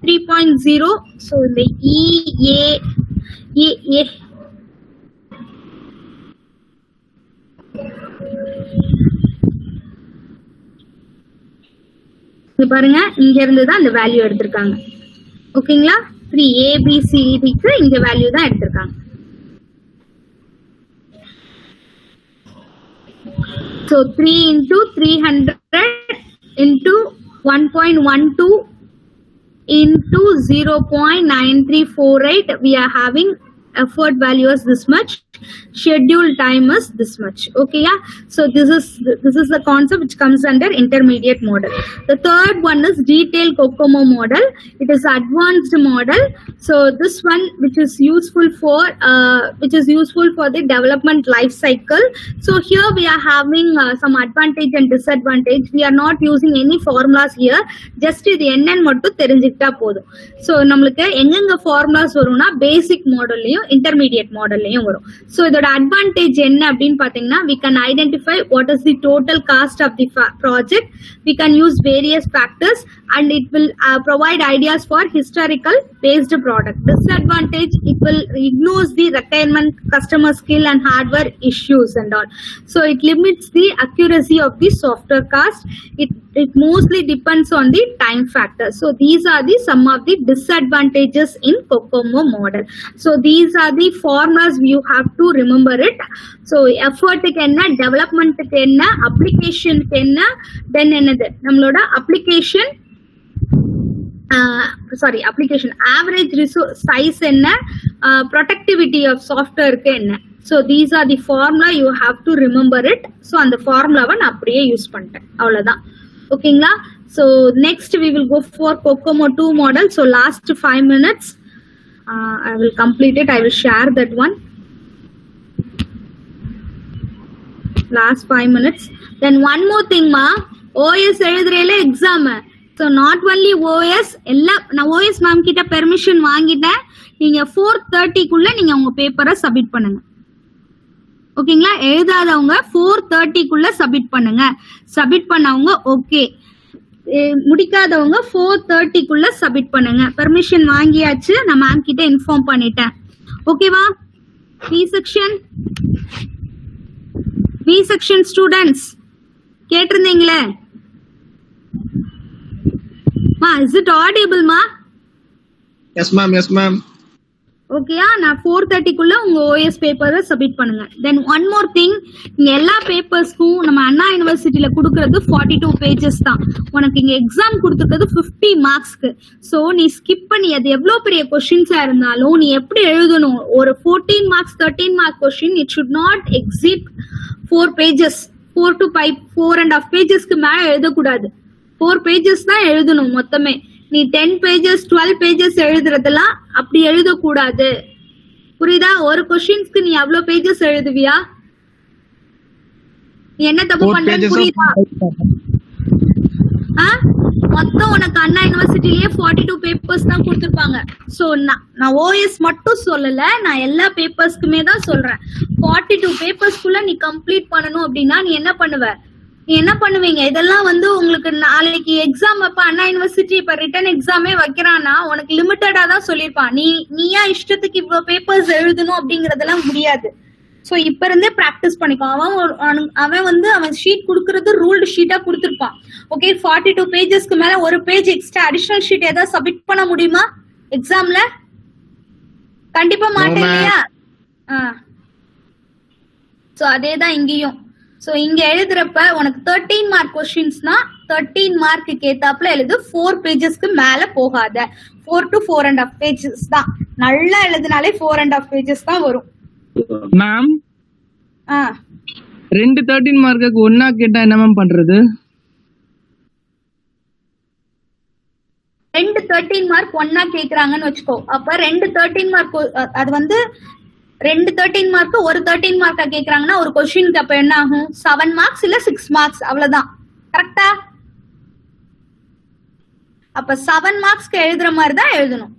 3.0. So the பாருங்க, இங்க இருந்து தான் அந்த value எடுத்திருக்காங்க. ஓகேங்களா, 3ABCDக்கு இந்த வேல்யூ தான் எடுத்திருக்காங்க. So 3 into 300 into 1.12 into 0.9348, we are having effort value is this much, schedule time is this much. Okay, yeah. So this is the concept which comes under intermediate model. The third one is detailed COCOMO model. It is advanced model. So this one which is useful for the development life cycle. So here we are having some advantage and disadvantage. We are not using any formulas here. Just இது என்னன்னு மட்டும் தெரிஞ்சிட்டா போதும். So நம்மளுக்கு எங்கெங்க formulas வரும்னா basic modelலயும் intermediate modelலயும் வரும். So இதோட advantage என்ன அப்படின்னு பார்த்தீங்கன்னா, we can identify what is the total cost of the project, we can use various factors and it will provide ideas for historical based product. Disadvantage, it will ignores the requirement, customer skill and hardware issues and all. So it limits the accuracy of the software cost. It mostly depends on the time factor. So these are the some of the disadvantages in COCOMO model. So these are the formulas you have to remember it. So effort க்கு என்ன, development க்கு என்ன, application க்கு என்ன, then என்னது நம்மளோட application average resource size என்ன, productivity of software க்கு என்ன. So these are the formula, you have to remember it. So அந்த formulaவை நான் அப்படியே யூஸ் பண்ணிட்டேன், அவ்வளவுதான். ஓகேங்களா? So next we will go for COCOMO 2 model. So last 5 minutes I will complete it. I will share that one. Last 5 minutes. Then one more thing ma, OS எழுதுறேல exam. So not only OS, எல்லா நான் OS ma'am கிட்ட permission வாங்கிட்டேன். நீங்க 4:30 குள்ள நீங்க உங்க பேப்பரை submit பண்ணுங்க. ஓகேங்களா? எழுதாதவங்க 4:30 குள்ள சப்மிட் பண்ணுங்க. சப்மிட் பண்ணவங்க ஓகே, முடிக்காதவங்க 4:30 குள்ள சப்மிட் பண்ணுங்க. பெர்மிஷன் வாங்கியாச்சு, நான் மேம் கிட்ட இன்ஃபார்ம் பண்ணிட்டேன். ஓகேவா? பி செக்ஷன் ஸ்டூடெண்ட்ஸ் கேட்டிருந்தீங்களே மா, இஸ் இட் ஆடிபிள் மா? Yes ma'am, yes ma'am. ஓகேயா? நான் 4:30 குள்ள உங்க OS பேப்பரை சப்மிட் பண்ணுங்க. தென் ஒன் மோர் திங், இங்க எல்லா பேப்பர்ஸ்க்கும் நம்ம அண்ணா யூனிவர்சிட்டியில கொடுக்கறது 42 பேஜஸ் தான். உனக்கு இங்க எக்ஸாம் கொடுத்துருக்கிறது 50 மார்க்ஸ்க்கு. ஸோ நீ ஸ்கிப் பண்ணி, அது எவ்வளவு பெரிய கொஸ்டின்ஸா இருந்தாலும் நீ எப்படி எழுதணும், ஒரு 14 marks 13 mark question, it should not exceed 4 pages, 4 to 5, 4.5 pagesக்கு மேல எழுதக்கூடாது. 4 pages தான் எழுதணும் மொத்தமே. நீ 10 pages 12 pages எழுதுறதெல்லாம் அப்படி எழுதக்கூடாது. புரியுதா? ஒரு கொஸ்டின்ஸ்க்கு நீ அவ்வளவு பேஜஸ் எழுதுவியா? நீ என்ன தப்பு பண்றன்னு புரியுதா? மொத்தம் உனக்கு அண்ணா யூனிவர்சிட்டிலேயே 42 பேப்பர்ஸ் தான் கொடுத்துருப்பாங்க. ஸோ நான் OS மட்டும் சொல்லல, நான் எல்லா பேப்பர்ஸ்க்குமே தான் சொல்றேன். 42 பேப்பர்ஸ்க்குள்ள நீ கம்ப்ளீட் பண்ணணும் அப்படின்னா நீ என்ன பண்ணுவீங்க? இதெல்லாம் வந்து உங்களுக்கு நாளைக்கு எக்ஸாம் அப்ப அண்ணா யூனிவர்சிட்டி இப்ப ரிட்டன் எக்ஸாமே வைக்கிறான்னா உனக்கு லிமிட்டடா தான் சொல்லியிருப்பான். நீயா இஷ்டத்துக்கு இவ்வளவு பேப்பர்ஸ் எழுதணும் அப்படிங்கறதெல்லாம் முடியாது. சோ இப்ப இருந்தே பிராக்டிஸ் பண்ணிக்கோ. அவன் வந்து அவன் ஷீட் குடுக்கறது ரூல்டு ஷீட்டா கொடுத்திருப்பான். ஓகே, 42 பேஜஸ்க்கு மேல ஒரு பேஜ் எக்ஸ்ட்ரா அடிஷனல் ஷீட் ஏதாவது சப்மிட் பண்ண முடியுமா எக்ஸாம்ல? கண்டிப்பா மாட்டேன் இல்லையா? சோ அதேதான் இங்கேயும். சோ இங்க எழுதுறப்ப உனக்கு 13 மார்க் கொஸ்டின்ஸ்னா 13 மார்க்கு ஏத்தாப்புல எழுது. 4 பேஜஸ்க்கு மேல போகாத. 4 to 4.5 பேஜஸ் தான். நல்லா எழுதுனாலே 4.5 பேஜஸ் தான் வரும். மேம், 2 13 மார்க்குக்கு ஒண்ணா கேட்டா என்ன மேம் பண்றது? 2 13 மார்க் ஒண்ணா கேக்குறாங்கன்னு வச்சுக்கோ. அப்ப 2 13 மார்க், அது வந்து 2 13 மார்க் ஒரு 13 மார்க்கா கேக்குறாங்கன்னா ஒரு கொஸ்டினுக்கு அப்ப என்ன ஆகும்? 7 மார்க்ஸ் இல்ல 6 மார்க்ஸ், அவ்வளவுதான். கரெக்டா? அப்ப 7 மார்க்ஸ்க்கு எழுதுற மாதிரி தான் எழுதணும்.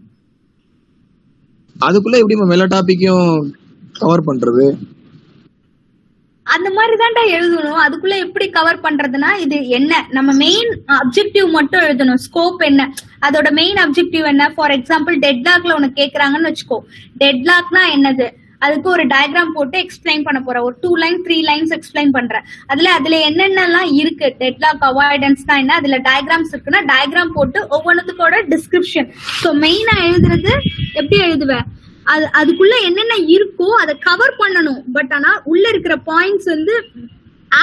அதுக்குள்ள எப்படி மேம் எல்லா டாபிக்கையும் கவர் பண்றது? அந்த மாதிரி தான்டா எழுதணும். அதுக்குள்ள எப்படி கவர் பண்றதுன்னா, இது என்ன நம்ம மெயின் அப்ஜெக்டிவ் மட்டும் எழுதணும். ஸ்கோப் என்ன, அதோட மெயின் அப்ஜெக்டிவ் என்ன. ஃபார் எக்ஸாம்பிள் டெட்லாக்ல உனக்கு கேக்குறாங்கன்னு வச்சுக்கோ. டெட்லாக்னா என்னது, அதுக்கு ஒரு டயக்ராம் போட்டு எக்ஸ்பிளைன் பண்ண போற. ஒரு 2 லைன் 3 லைன்ஸ் எக்ஸ்பிளைன் பண்ற. அதுல என்னென்னலாம் இருக்கு, டெட்லாக் அவாய்டன்ஸ் தான் என்ன, அதுல டயக்ராம்ஸ் இருக்குன்னா டயக்ராம் போட்டு ஒவ்வொன்றுத்துக்கோட டிஸ்கிரிப்ஷன். ஸோ மெயினா எழுதுறது எப்படி எழுதுவேன், அதுக்குள்ள என்னென்ன இருக்கோ அதை கவர் பண்ணணும். பட் ஆனா உள்ள இருக்கிற பாயிண்ட்ஸ் வந்து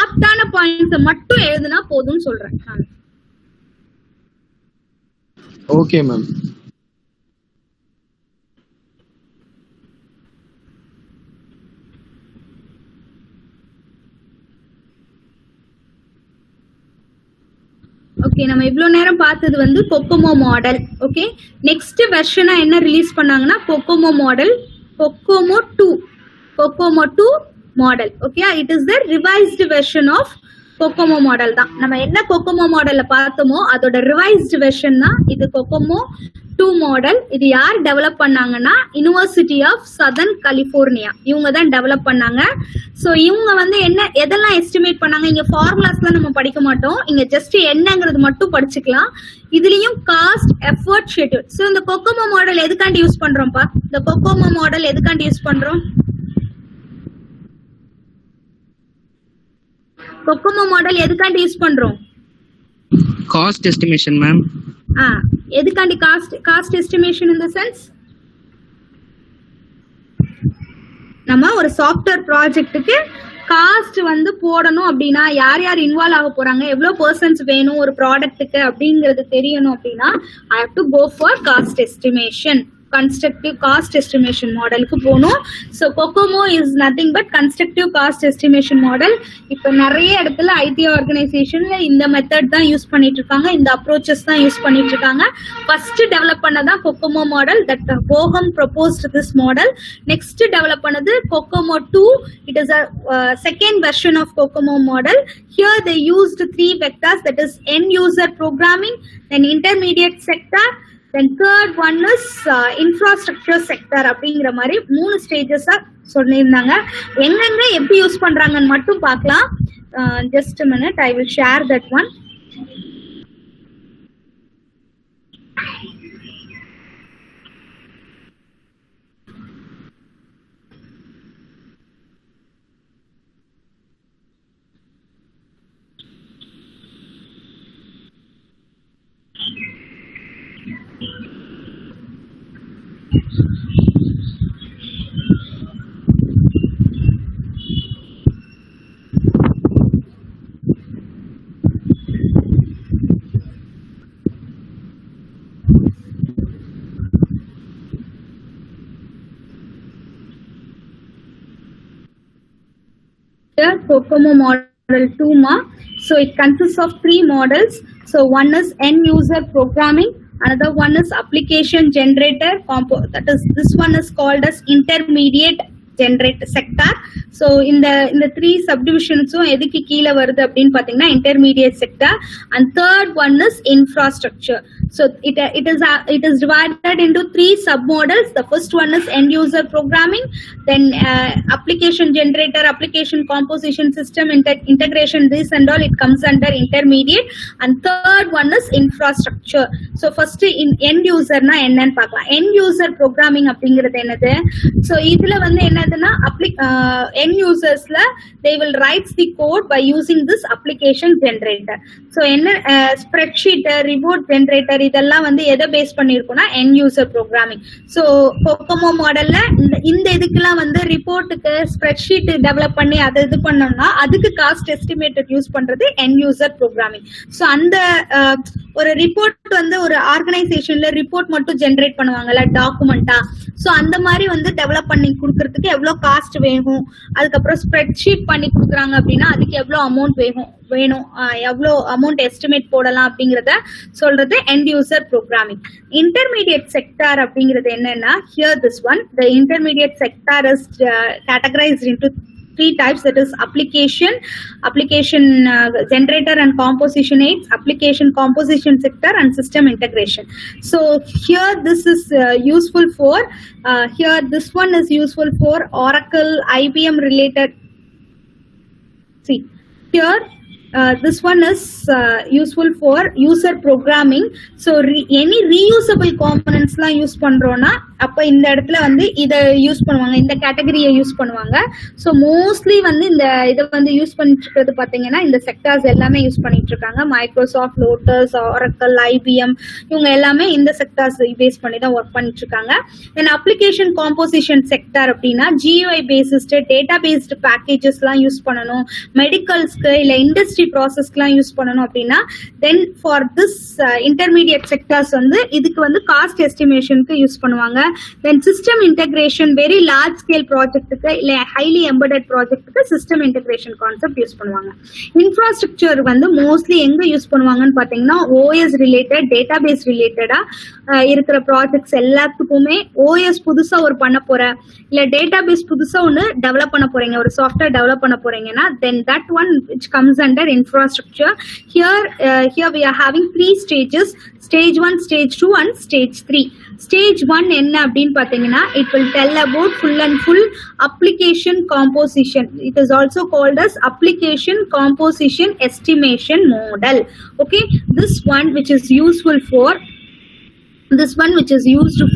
ஆப்டான பாயிண்ட்ஸ் மட்டும் எழுதுனா போதும்னு சொல்றேன். Okay ma'am. ஓகே, நம்ம இவ்வளவு நேரம் பார்த்தது வந்து கொக்கோமோ மாடல். ஓகே, நெக்ஸ்ட் வெர்ஷனா என்ன ரிலீஸ் பண்ணாங்கன்னா COCOMO model, COCOMO 2 model. Okay, it is the revised version of COCOMO model தான். நம்ம என்ன கொக்கோமோ மாடல்ல பார்த்தோமோ அதோட ரிவைஸ்டு வெர்ஷன் தான் இது கொக்கோமோ 2 மாடல். இது யார் டெவலப் பண்ணாங்கன்னா யுனிவர்சிட்டி ஆஃப் சதர்ன் கலிபோர்னியா, இவங்க தான் டெவலப் பண்ணாங்க. ஸோ இவங்க வந்து என்ன எதெல்லாம் எஸ்டிமேட் பண்ணாங்க, இங்க ஃபார்முலாஸ்லாம் நம்ம படிக்க மாட்டோம், இங்க ஜஸ்ட் என்னங்கிறது மட்டும் படிச்சுக்கலாம். இதுலயும் காஸ்ட், எஃபர்ட், ஷெட்யூல். ஸோ இந்த கொக்கோமோ மாடல் எதுக்காண்டி யூஸ் பண்றோம்ப்பா? இந்த கொக்கோமோ மாடல் எதுக்காண்டி யூஸ் பண்றோம்? கொக்கோமோ மாடல் எதுக்காண்டி யூஸ் பண்றோம்? Cost estimation ma'am. எதுக்காண்டி cost estimation in the sense, நம்ம ஒரு சாஃப்ட்வேர் ப்ராஜெக்ட்டுக்கு காஸ்ட் வந்து போடணும் அப்படின்னா யார் யார் இன்வால்வ் ஆக போறாங்க, எவ்வளவு பர்சன்ஸ் வேணும் ஒரு ப்ராடக்ட்டுக்கு அப்படிங்கிறது தெரியணும் அப்படின்னா I have to go for cost estimation. Constructive cost estimation மாடலுக்கு போகணும். So COCOMO is nothing but constructive cost estimation model. இப்போ நிறைய இடத்துல ஐடி ஆர்கனைசேஷன்ல இந்த மெத்தட் தான் யூஸ் பண்ணிட்டு இருக்காங்க, இந்த அப்ரோச்சஸ் தான் யூஸ் பண்ணிட்டு இருக்காங்க. ஃபர்ஸ்ட் டெவலப் பண்ணதான் COCOMO model, that Boehm proposed this model. Next develop பண்ணது COCOMO 2. It is a second version of COCOMO model. Here they used 3 vectors, that is end user programming, then intermediate sector, then third one is infrastructure sector. அப்படிங்கிற மாதிரி 3 ஸ்டேஜஸா சொல்லியிருந்தாங்க. எங்கெங்க எப்படி use பண்றாங்கன்னு மட்டும் பார்க்கலாம். Just a minute, I will share that one. Kokomo model 2 ma. So it consists of 3 models. So one is end user programming, another one is application generator, that is this one is called as intermediate generate sector. So in the 3 subdivisions எதுக்கு கீழ வருது அப்படினு பாத்தீங்கன்னா intermediate sector, and third one is infrastructure. So it is divided into 3 sub models. The first one is end user programming, then application generator, application composition, system integration, this and all it comes under intermediate, and third one is infrastructure. So first in end user na என்னன்னு பார்க்கலாம். end user programming அப்படிங்கிறது என்னது? So இதுல வந்து என்னதுன்னா end usersல they will write the code by using this application generator. So என்ன spreadsheet, report generator இதெல்லாம் வந்து எதை பேஸ் பண்ணிருக்கும்னா end user programming. So COCOMO மாடல்ல இந்த இதுக்கெல்லாம் வந்து ரிப்போர்ட்டுக்கு ஸ்ப்ரெட்ஷீட் டெவலப் பண்ணி அதை இது பண்ணோம்னா அதுக்கு காஸ்ட் எஸ்டிமேட்டட் யூஸ் பண்றது end user programming. So அந்த ஒரு ரிப்போர்ட் வந்து ஒரு ஆர்கனைசேஷன்ல ரிப்போர்ட் மட்டும் ஜெனரேட் பண்ணுவாங்கல்ல டாக்குமெண்டா, சோ அந்த மாதிரி வந்து டெவலப் பண்ணி கொடுக்கறதுக்கு எவ்வளவு காஸ்ட் வேணும், அதுக்கப்புறம் ஸ்ப்ரெட்ஷீட் பண்ணி கொடுக்குறாங்க அப்படின்னா அதுக்கு எவ்வளவு அமௌண்ட் வேணும், எவ்வளவு அமௌண்ட் எஸ்டிமேட் போடலாம் அப்படிங்கறத சொல்றது end user programming. Intermediate sector அப்படிங்கிறது என்னன்னா, here this one, the intermediate sector is categorized into 3 types, that is application generator and composition aids, application composition sector, and system integration. So here this is useful for here this one is useful for Oracle, IBM related. See here this one is useful for user programming. So any reusable components la use பண்றோம்னா அப்ப இந்த இடத்துல வந்து இத use பண்ணுவாங்க, இந்த கேட்டகரியை use பண்ணுவாங்க. So mostly வந்து இந்த இத வந்து யூஸ் பண்ணிட்டு இருக்கிறது பாத்தீங்கன்னா இந்த செக்டார்ஸ் எல்லாமே யூஸ் பண்ணிட்டு இருக்காங்க. மைக்ரோசாஃப்ட், லோட்டஸ், ஆரக்கிள், ஐபிஎம் இவங்க எல்லாமே இந்த செக்டார்ஸ் பேஸ் பண்ணி தான் ஒர்க் பண்ணிட்டு இருக்காங்க. தென் அப்ளிகேஷன் காம்போசிஷன் செக்டார் அப்படின்னா GUI based data based packages எல்லாம் யூஸ் பண்ணணும், மெடிக்கல்ஸ்க்கு இல்ல இண்டஸ்ட்ரி ப்ராசஸ்க்குலாம் யூஸ் பண்ணணும் அப்படின்னா தென் ஃபார் திஸ் இன்டர்மீடியட் செக்டார்ஸ் வந்து இதுக்கு வந்து காஸ்ட் எஸ்டிமேஷனுக்கு யூஸ் பண்ணுவாங்க. Then system integration, very large scale project இல்ல highly embedded project system integration concept use பண்ணுவாங்க. Infrastructure வந்து mostly எங்க யூஸ் பண்ணுவாங்கன்னு பாத்தீங்கன்னா OS related, database related இருக்கிற ப்ராஜெக்ட்ஸ் எல்லாத்துக்குமே ஓஎஸ் புதுசா ஒரு பண்ண போறேன், இல்ல டேட்டாபேஸ் புதுசா ஒன்னு டெவலப் பண்ண போறீங்க, ஒரு சாஃப்ட்வேர் டெவலப் பண்ண போறீங்கன்னா then that one which comes under infrastructure. Here we are having 3 stages: stage 1, stage 2 and stage 3. Stage 1 என்ன அப்படின்னு பாத்தீங்கன்னா it will tell about full and full application composition. It is also called as application composition estimation model. Okay, this one which is used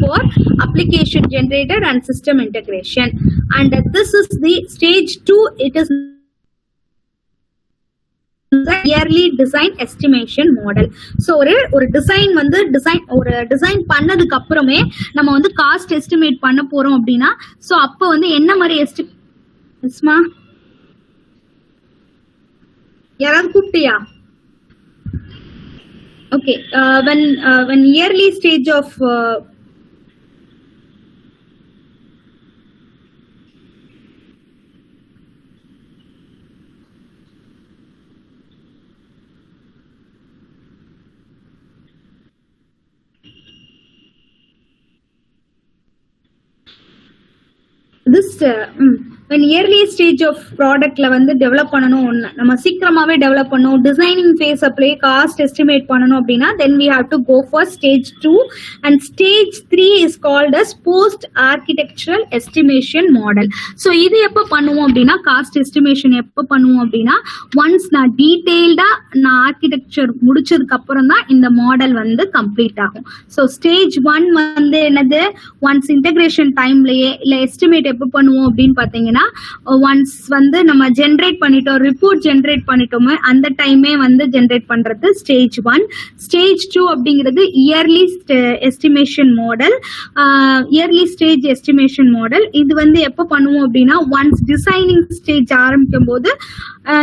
for application generator and system integration, and this is the stage 2. It is yearly design estimation model. So ஒரு design பண்ணதுக்கு அப்புறமே நம்ம வந்து cost estimate பண்ண போறோம் அப்படின்னா so அப்ப வந்து என்ன மாதிரி யாராவது கூப்பிட்டியா? Okay, when yearly stage of this when yearly stage of ப்ராடக்ட்ல வந்து டெவலப் பண்ணணும், நம்ம சீக்கிரமாவே டெவலப் பண்ணணும், டிசைனிங் ஃபேஸ் அப்ளே காஸ்ட் எஸ்டிமேட் பண்ணணும் அப்படின்னா then we have to go for stage 2, and stage 3 is called as post architectural estimation model. so இது எப்ப பண்ணுவோம் அப்படின்னா காஸ்ட் எஸ்டிமேஷன் எப்ப பண்ணுவோம் அப்படின்னா ஒன்ஸ் நான் டீடைல்டா நான் ஆர்கிடெக்சர் முடிச்சதுக்கு அப்புறம் தான் இந்த மாடல் வந்து கம்ப்ளீட் ஆகும். so stage 1 வந்து என்னது, ஒன்ஸ் இன்டகிரேஷன் டைம்லயே இல்ல எஸ்டிமேட் எப்ப பண்ணுவோம் அப்படின்னு பாத்தீங்கன்னா ஒன்ஸ் வந்து நம்ம ஜெனரேட் பண்ணிட்டோம், ரிப்போர்ட் ஜெனரேட் பண்ணிட்டோமே அந்த டைமே வந்து ஜெனரேட் பண்றது ஸ்டேஜ் 1. ஸ்டேஜ் 2 அப்படிங்கிறது early estimation model, early stage estimation model. இது வந்து எப்ப பண்ணுவோம் அப்படின்னா ஒன்ஸ் டிசைனிங் ஸ்டேஜ் ஆரம்பிக்கும் போது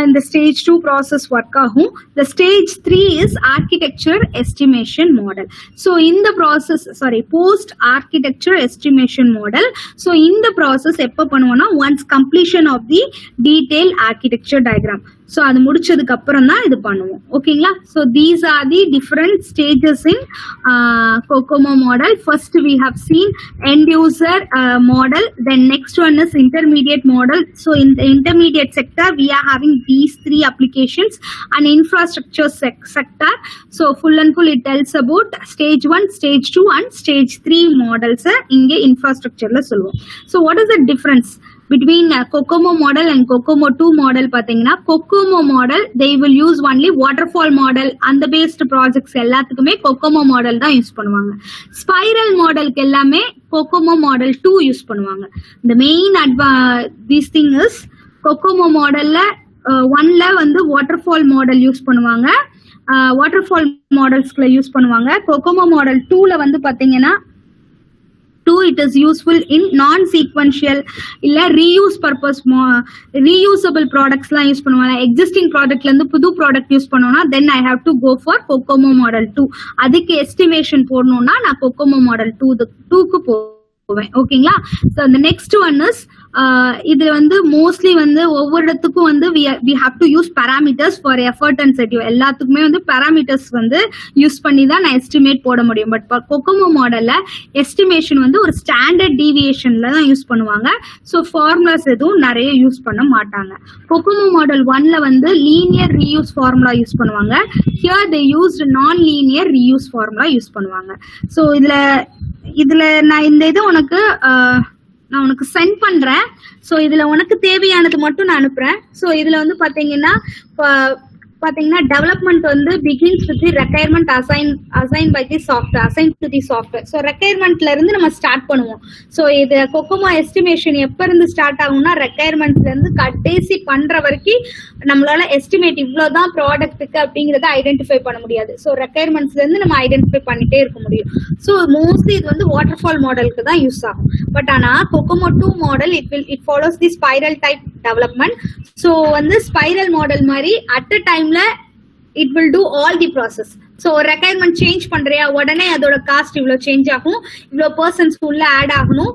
இந்த ஸ்டேஜ் 2 ப்ராசஸ் ஒர்க் ஆகும். the stage 3 is architecture estimation model. so இந்த process post architecture estimation model. so இந்த ப்ராசஸ் எப்ப பண்ணுவோம்னா once completion of the detailed architecture diagram. so அது முடிச்சதுக்கு அப்புறம் தான் இது பண்ணுவோம். ஓகேங்களா? so these are the different stages in COCOMO model. first we have seen end user model, then next one is intermediate model. so in the intermediate sector we are having these 3 applications, and infrastructure sector so full and full it tells about stage 1, stage 2 and stage 3 models inge infrastructure la solluvom. so what is the difference between COCOMO model and COCOMO 2 model? பாத்தீங்கன்னா COCOMO model they will use only waterfall model and the based projects எல்லாத்துக்குமே COCOMO model தான் use பண்ணுவாங்க. spiral modelக்கு எல்லாமே COCOMO model 2 use பண்ணுவாங்க. the main this thing is COCOMO modelல 1ல வந்து waterfall model use பண்ணுவாங்க, waterfall modelsல use பண்ணுவாங்க. COCOMO model 2ல வந்து பாத்தீங்கன்னா 2 it is useful in non sequential இல்ல reuse purpose reusable products லாம் யூஸ் பண்ணுவாங்க. existing productல இருந்து புது product யூஸ் பண்ணனும்னா then I have to go for COCOMO model 2. அதுக்கு estimation போடணும்னா நான் COCOMO model 2க்கு போவேன். ஓகேங்களா? so the next one is இது வந்து மோஸ்ட்லி வந்து ஒவ்வொரு இடத்துக்கும் வந்து we have to use parameters for effort and schedule. எல்லாத்துக்குமே வந்து parameters வந்து யூஸ் பண்ணி தான் நான் எஸ்டிமேட் போட முடியும். பட் COCOMO மாடல்ல எஸ்டிமேஷன் வந்து ஒரு ஸ்டாண்டர்ட் டீவியேஷன்ல தான் யூஸ் பண்ணுவாங்க. ஸோ ஃபார்முலாஸ் எதுவும் நிறைய யூஸ் பண்ண மாட்டாங்க. COCOMO மாடல் 1ல வந்து லீனியர் ரீயூஸ் ஃபார்முலா யூஸ் பண்ணுவாங்க. ஹியர் they used நான் லீனியர் ரீயூஸ் ஃபார்முலா யூஸ் பண்ணுவாங்க. ஸோ இதுல நான் இந்த இது நான் உனக்கு சென்ட் பண்றேன். சோ இதுல உனக்கு தேவையானது மட்டும் நான் அனுப்புறேன். சோ இதுல வந்து பாத்தீங்கன்னா டெவலப்மெண்ட் வந்து begins with the requirement assign by the software, assign to the software. So ரெக்யர்மெண்ட்ல இருந்து நம்ம ஸ்டார்ட் பண்ணுவோம். சோ இது COCOMO எஸ்டிமேஷன் எப்ப இருந்து ஸ்டார்ட் ஆகும்னா ரெக்யர்மெண்ட்ல இருந்து கடைசி பண்ற வரைக்கும் நம்மளால எஸ்டிமேட் இவ்வளவுதான் ப்ராடக்ட்டுக்கு அப்படிங்கறத ஐடென்டிஃபை பண்ண முடியாது. சோ ரெக்யர்மெண்ட்ஸ்ல இருந்து நம்ம ஐடென்டிஃபை பண்ணிட்டே இருக்க முடியும். சோ மோஸ்ட்லி இது வந்து வாட்டர்ஃபால் மாடலுக்கு தான் யூஸ் ஆகும். பட் ஆனா COCOMO 2 model it follows the spiral type development. so வந்து ஸ்பைரல் மாடல் மாதிரி at a time it will do all the process. so requirement change பண்றியா உடனே அதோட காஸ்ட் இவ்ளோ சேஞ்ச் ஆகும், இவ்ளோ பர்சன்ஸ் உள்ள ஆட் ஆகணும்,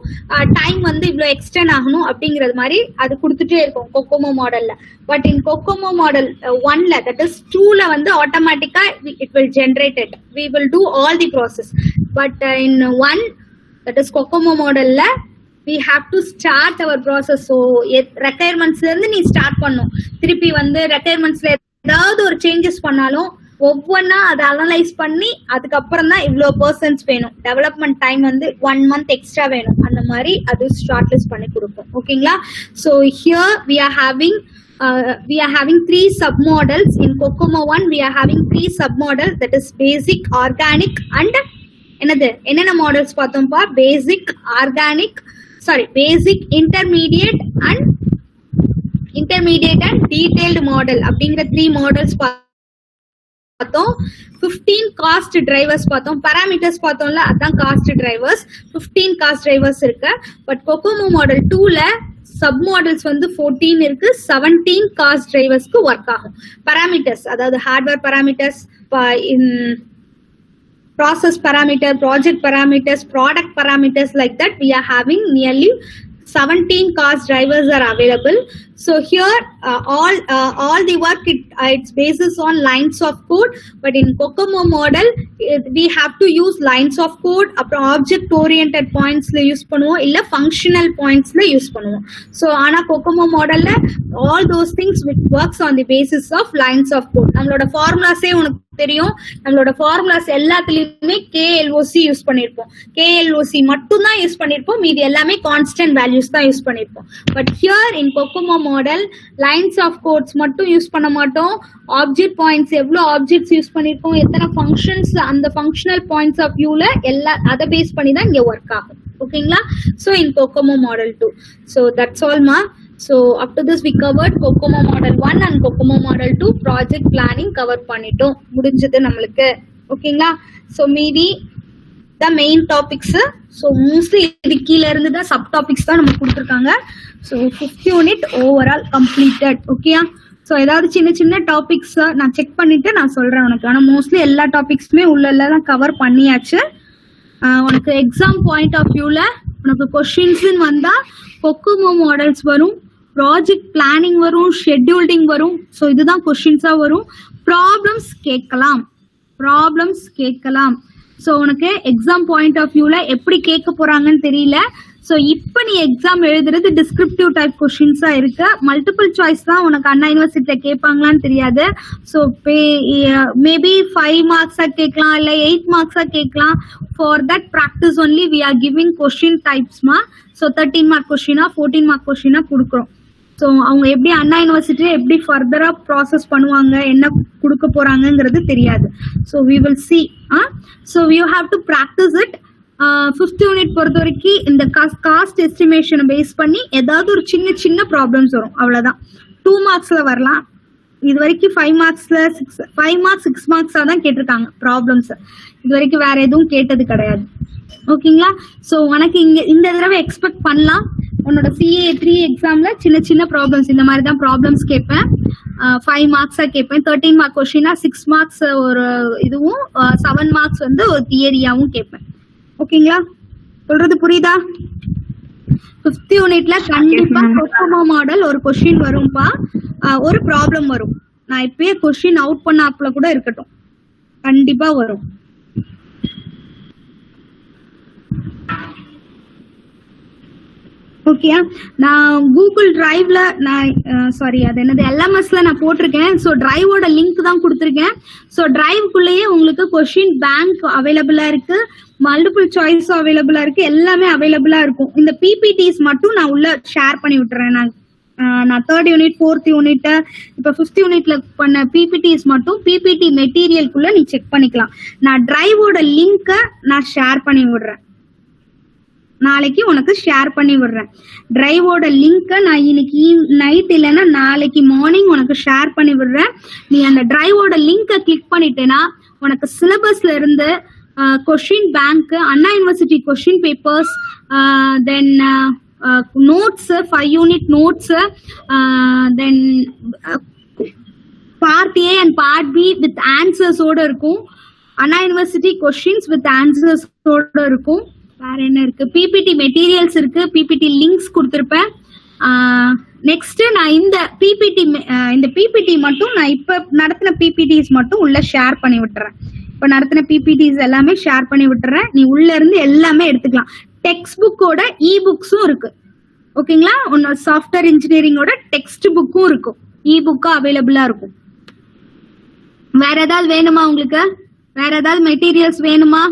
டைம் வந்து இவ்ளோ எக்ஸ்டெண்ட் ஆகணும் அப்படிங்கறது மாதிரி அது கொடுத்துட்டே இருக்கும் COCOMO மாடல்ல. பட் இன் COCOMO மாடல் 1ல that is 2ல வந்து ஆட்டோமேட்டிக்கா it will generate it. we will do all the process. But in one, that is COCOMO model la, we have to start our process. So requirements la irundhu nee start பண்ணனும். திருப்பி வந்து requirements la ஏதாவது ஒரு changes பண்ணாலும் ஒவ்வொன்னா அதை analyse பண்ணி அதுக்கப்புறம் தான் இவ்வளோ பர்சன்ஸ் வேணும், டெவலப்மெண்ட் டைம் வந்து 1 month எக்ஸ்ட்ரா வேணும், அந்த மாதிரி அது ஷார்ட் லிஸ்ட் பண்ணி கொடுப்போம். ஓகேங்களா? So here we are having 3 submodels. In COCOMO 1 we are having 3 submodels, that is basic, organic and என்னென்ன மாடல்ஸ் பார்த்தோம்ப்பா? Basic, intermediate and detailed model அப்படிங்கிற 3 மாடல்ஸ் பார்த்தோம். 15 காஸ்ட் டிரைவர்ஸ் பார்த்தோம். பாராமீட்டர்ஸ் பார்த்தோம்ல, அதான் காஸ்ட் டிரைவர்ஸ். 15 காஸ்ட் டிரைவர்ஸ் இருக்கு. பட் COCOMO மாடல் 2ல சப் மாடல்ஸ் வந்து 14 இருக்கு. 17 காஸ்ட் டிரைவர்ஸ்க்கு ஒர்க் ஆகும். பாராமீட்டர்ஸ், அதாவது hardware parameters, process parameter, project parameters, product parameters, like that we are having nearly 17 cost drivers are available. So here all the work it's basis on lines of code, but in COCOMO model we have to use lines of code, அப்புறம் object oriented points ல use பண்ணுவோம், இல்ல functional points ல use பண்ணுவோம். So ஆனா COCOMO மாடல்ல all those things which works on the basis of lines of code. நம்மளோட ஃபார்முலாஸே உனக்கு தெரியும். நம்மளோட ஃபார்முலாஸ் எல்லாத்துலயுமே KLOC யூஸ் பண்ணிருப்போம். KLOC மட்டும் தான் யூஸ் பண்ணிருப்போம், மீதி எல்லாமே கான்ஸ்டன்ட் வேல்யூஸ் தான் யூஸ் பண்ணிருப்போம். But here in COCOMO model lines of codes மட்டும் யூஸ் பண்ண மாட்டோம். ஆப்ஜெக்ட் பாயிண்ட்ஸ், எவ்வளவு ஆப்ஜெக்ட்ஸ் யூஸ் பண்ணிருக்கோம், எத்தனை ஃபங்க்ஷன்ஸ், அந்த ஃபங்க்ஷனல் பாயிண்ட்ஸ் ஆஃப் வியூல எல்லா அதை பேஸ் பண்ணி தான் இங்க ஒர்க் ஆகும். ஓகேங்களா? So in COCOMO model 2. So that's all ma. So up to this we covered COCOMO model 1 and COCOMO model 2 project planning cover பண்ணிட்டோம். முடிஞ்சது நம்மளுக்கு. ஓகேங்களா? ஸோ மீதி the main topics. So mostly இது கீழ இருந்து தான் சப் டாபிக்ஸ் தான் நமக்கு கொடுத்துருக்காங்க. So 5th unit overall completed. ஓகேயா? ஸோ ஏதாவது சின்ன சின்ன டாபிக்ஸ் நான் செக் பண்ணிட்டு நான் சொல்றேன் உனக்கு. ஆனால் மோஸ்ட்லி எல்லா டாபிக்ஸுமே உள்ள கவர் பண்ணியாச்சு. உனக்கு எக்ஸாம் பாயிண்ட் ஆஃப் வியூல உனக்கு கொஸ்டின்ஸ் வந்தா COCOMO மாடல்ஸ் வரும், ப்ராஜெக்ட் பிளானிங் வரும், ஷெட்யூல்டிங் வரும். ஸோ இதுதான் கொஸ்டின்ஸா வரும். ப்ராப்ளம்ஸ் கேட்கலாம். ஸோ உனக்கு எக்ஸாம் பாயிண்ட் ஆஃப் வியூல எப்படி கேட்க போறாங்கன்னு தெரியல. ஸோ இப்போ நீ எக்ஸாம் எழுதுறது டிஸ்கிரிப்டிவ் டைப் கொஸ்டின்ஸா இருக்கு. மல்டிபிள் சாய்ஸ் தான் உனக்கு அண்ணா யூனிவர்சிட்டியில கேட்பாங்களான்னு தெரியாது. ஸோ மேபி 5 மார்க்ஸா கேட்கலாம், இல்லை 8 மார்க்ஸா கேட்கலாம். For that practice only we are giving question டைப்ஸ்மா. ஸோ 13 மார்க் கொஸ்டினா 14 மார்க் கொஸ்டினா கொடுக்குறோம். ஸோ அவங்க எப்படி அண்ணா யூனிவர்சிட்டியில எப்படி ஃபர்தரா ப்ராசஸ் பண்ணுவாங்க, என்ன கொடுக்க போறாங்கிறது தெரியாது. So we will see. So you have to practise it. 5th unit பொறுத்த வரைக்கும் இந்த காஸ்ட் எஸ்டிமேஷனை பேஸ் பண்ணி ஏதாவது ஒரு சின்ன சின்ன ப்ராப்ளம்ஸ் வரும், அவ்வளவுதான். 2 மார்க்ஸ்ல வரலாம். இது வரைக்கும் 5 மார்க்ஸ் 6 மார்க்ஸா தான் கேட்டிருக்காங்க ப்ராப்ளம்ஸ். இது வரைக்கும் வேற எதுவும் கேட்டது கிடையாது. ஓகேங்களா? ஸோ உனக்கு இந்த தடவை எக்ஸ்பெக்ட் பண்ணலாம். உன்னோட CA 3 எக்ஸாம்ல சின்ன சின்ன ப்ராப்ளம்ஸ் இந்த மாதிரி தான் ப்ராப்ளம்ஸ் கேட்பேன். 5 மார்க்ஸா கேட்பேன். 13 மார்க் கொஸ்டினா 6 மார்க்ஸ் ஒரு இதுவும் 7 மார்க்ஸ் வந்து ஒரு தியரியாவும் கேட்பேன். ஓகேங்களா? சொல்றது புரியுதா? 5th யூனிட்ல கண்டிப்பா COCOMO மாடல் ஒரு கொஸ்டின் வரும்பா, ஒரு ப்ராப்ளம் வரும். நான் இப்பயே கொஸ்டின் அவுட் பண்ணாப்ல கூட இருக்கட்டும், கண்டிப்பா வரும். ஓகே, நான் கூகுள் டிரைவ்ல அது என்னது LMSல நான் போட்டிருக்கேன். ஸோ டிரைவோட லிங்க் தான் கொடுத்துருக்கேன். ஸோ டிரைவ்க்குள்ளேயே உங்களுக்கு கொஸ்டின் பேங்க் அவைலபிளா இருக்கு, மல்டிபிள் சாய்ஸ் அவைலபிளா இருக்கு, எல்லாமே அவைலபிளா இருக்கும். இந்த PPTs மட்டும் நான் உள்ள ஷேர் பண்ணி விட்டுறேன். நான் 3rd யூனிட் 4th யூனிட் இப்ப 5th யூனிட்ல பண்ண PPTs மட்டும் PPT மெட்டீரியல்குள்ள நீ செக் பண்ணிக்கலாம். நான் டிரைவோட லிங்க நான் ஷேர் பண்ணி விடுறேன், நாளைக்கு உனக்கு ஷேர் பண்ணி விடுறேன். டிரைவோட லிங்க நான் இன்னைக்கு நைட் இல்லைன்னா நாளைக்கு மார்னிங் உனக்கு ஷேர் பண்ணி விடுறேன். நீ அந்த டிரைவோட லிங்க கிளிக் பண்ணிட்டேன்னா உனக்கு சிலபஸ்ல இருந்து question bank, Anna university question papers, then notes, 5 unit notes, then part A and part B with ஆன்சர்ஸோட இருக்கும். அண்ணா யூனிவர்சிட்டி கொஸ்டின்ஸ் வித் ஆன்சர்ஸோட இருக்கும். வேற என்ன இருக்கு? PPT மெட்டீரியல்ஸ் இருக்கு, PPT லிங்க்ஸ் கொடுத்துருப்பேன். நெக்ஸ்ட் நான் இந்த PPT மட்டும் நான் இப்ப நடத்தின PPTs மட்டும் உள்ள ஷேர் பண்ணி விட்டுறேன். இப்போ நடத்தின பிபிடிஸ் எல்லாமே ஷேர் பண்ணி விட்டுறேன். நீ உள்ள இருந்து எல்லாமே எடுத்துக்கலாம். டெக்ஸ்ட் புக்கோட இ புக்ஸும் இருக்கு. ஓகேங்களா? உன்னோட சாஃப்ட்வேர் இன்ஜினியரிங்கோட டெக்ஸ்ட் புக்கும் இருக்கும், இ புக்கா அவைலபிளா இருக்கும். வேற ஏதாவது வேணுமா உங்களுக்கு? வேற ஏதாவது மெட்டீரியல்ஸ் வேணுமா?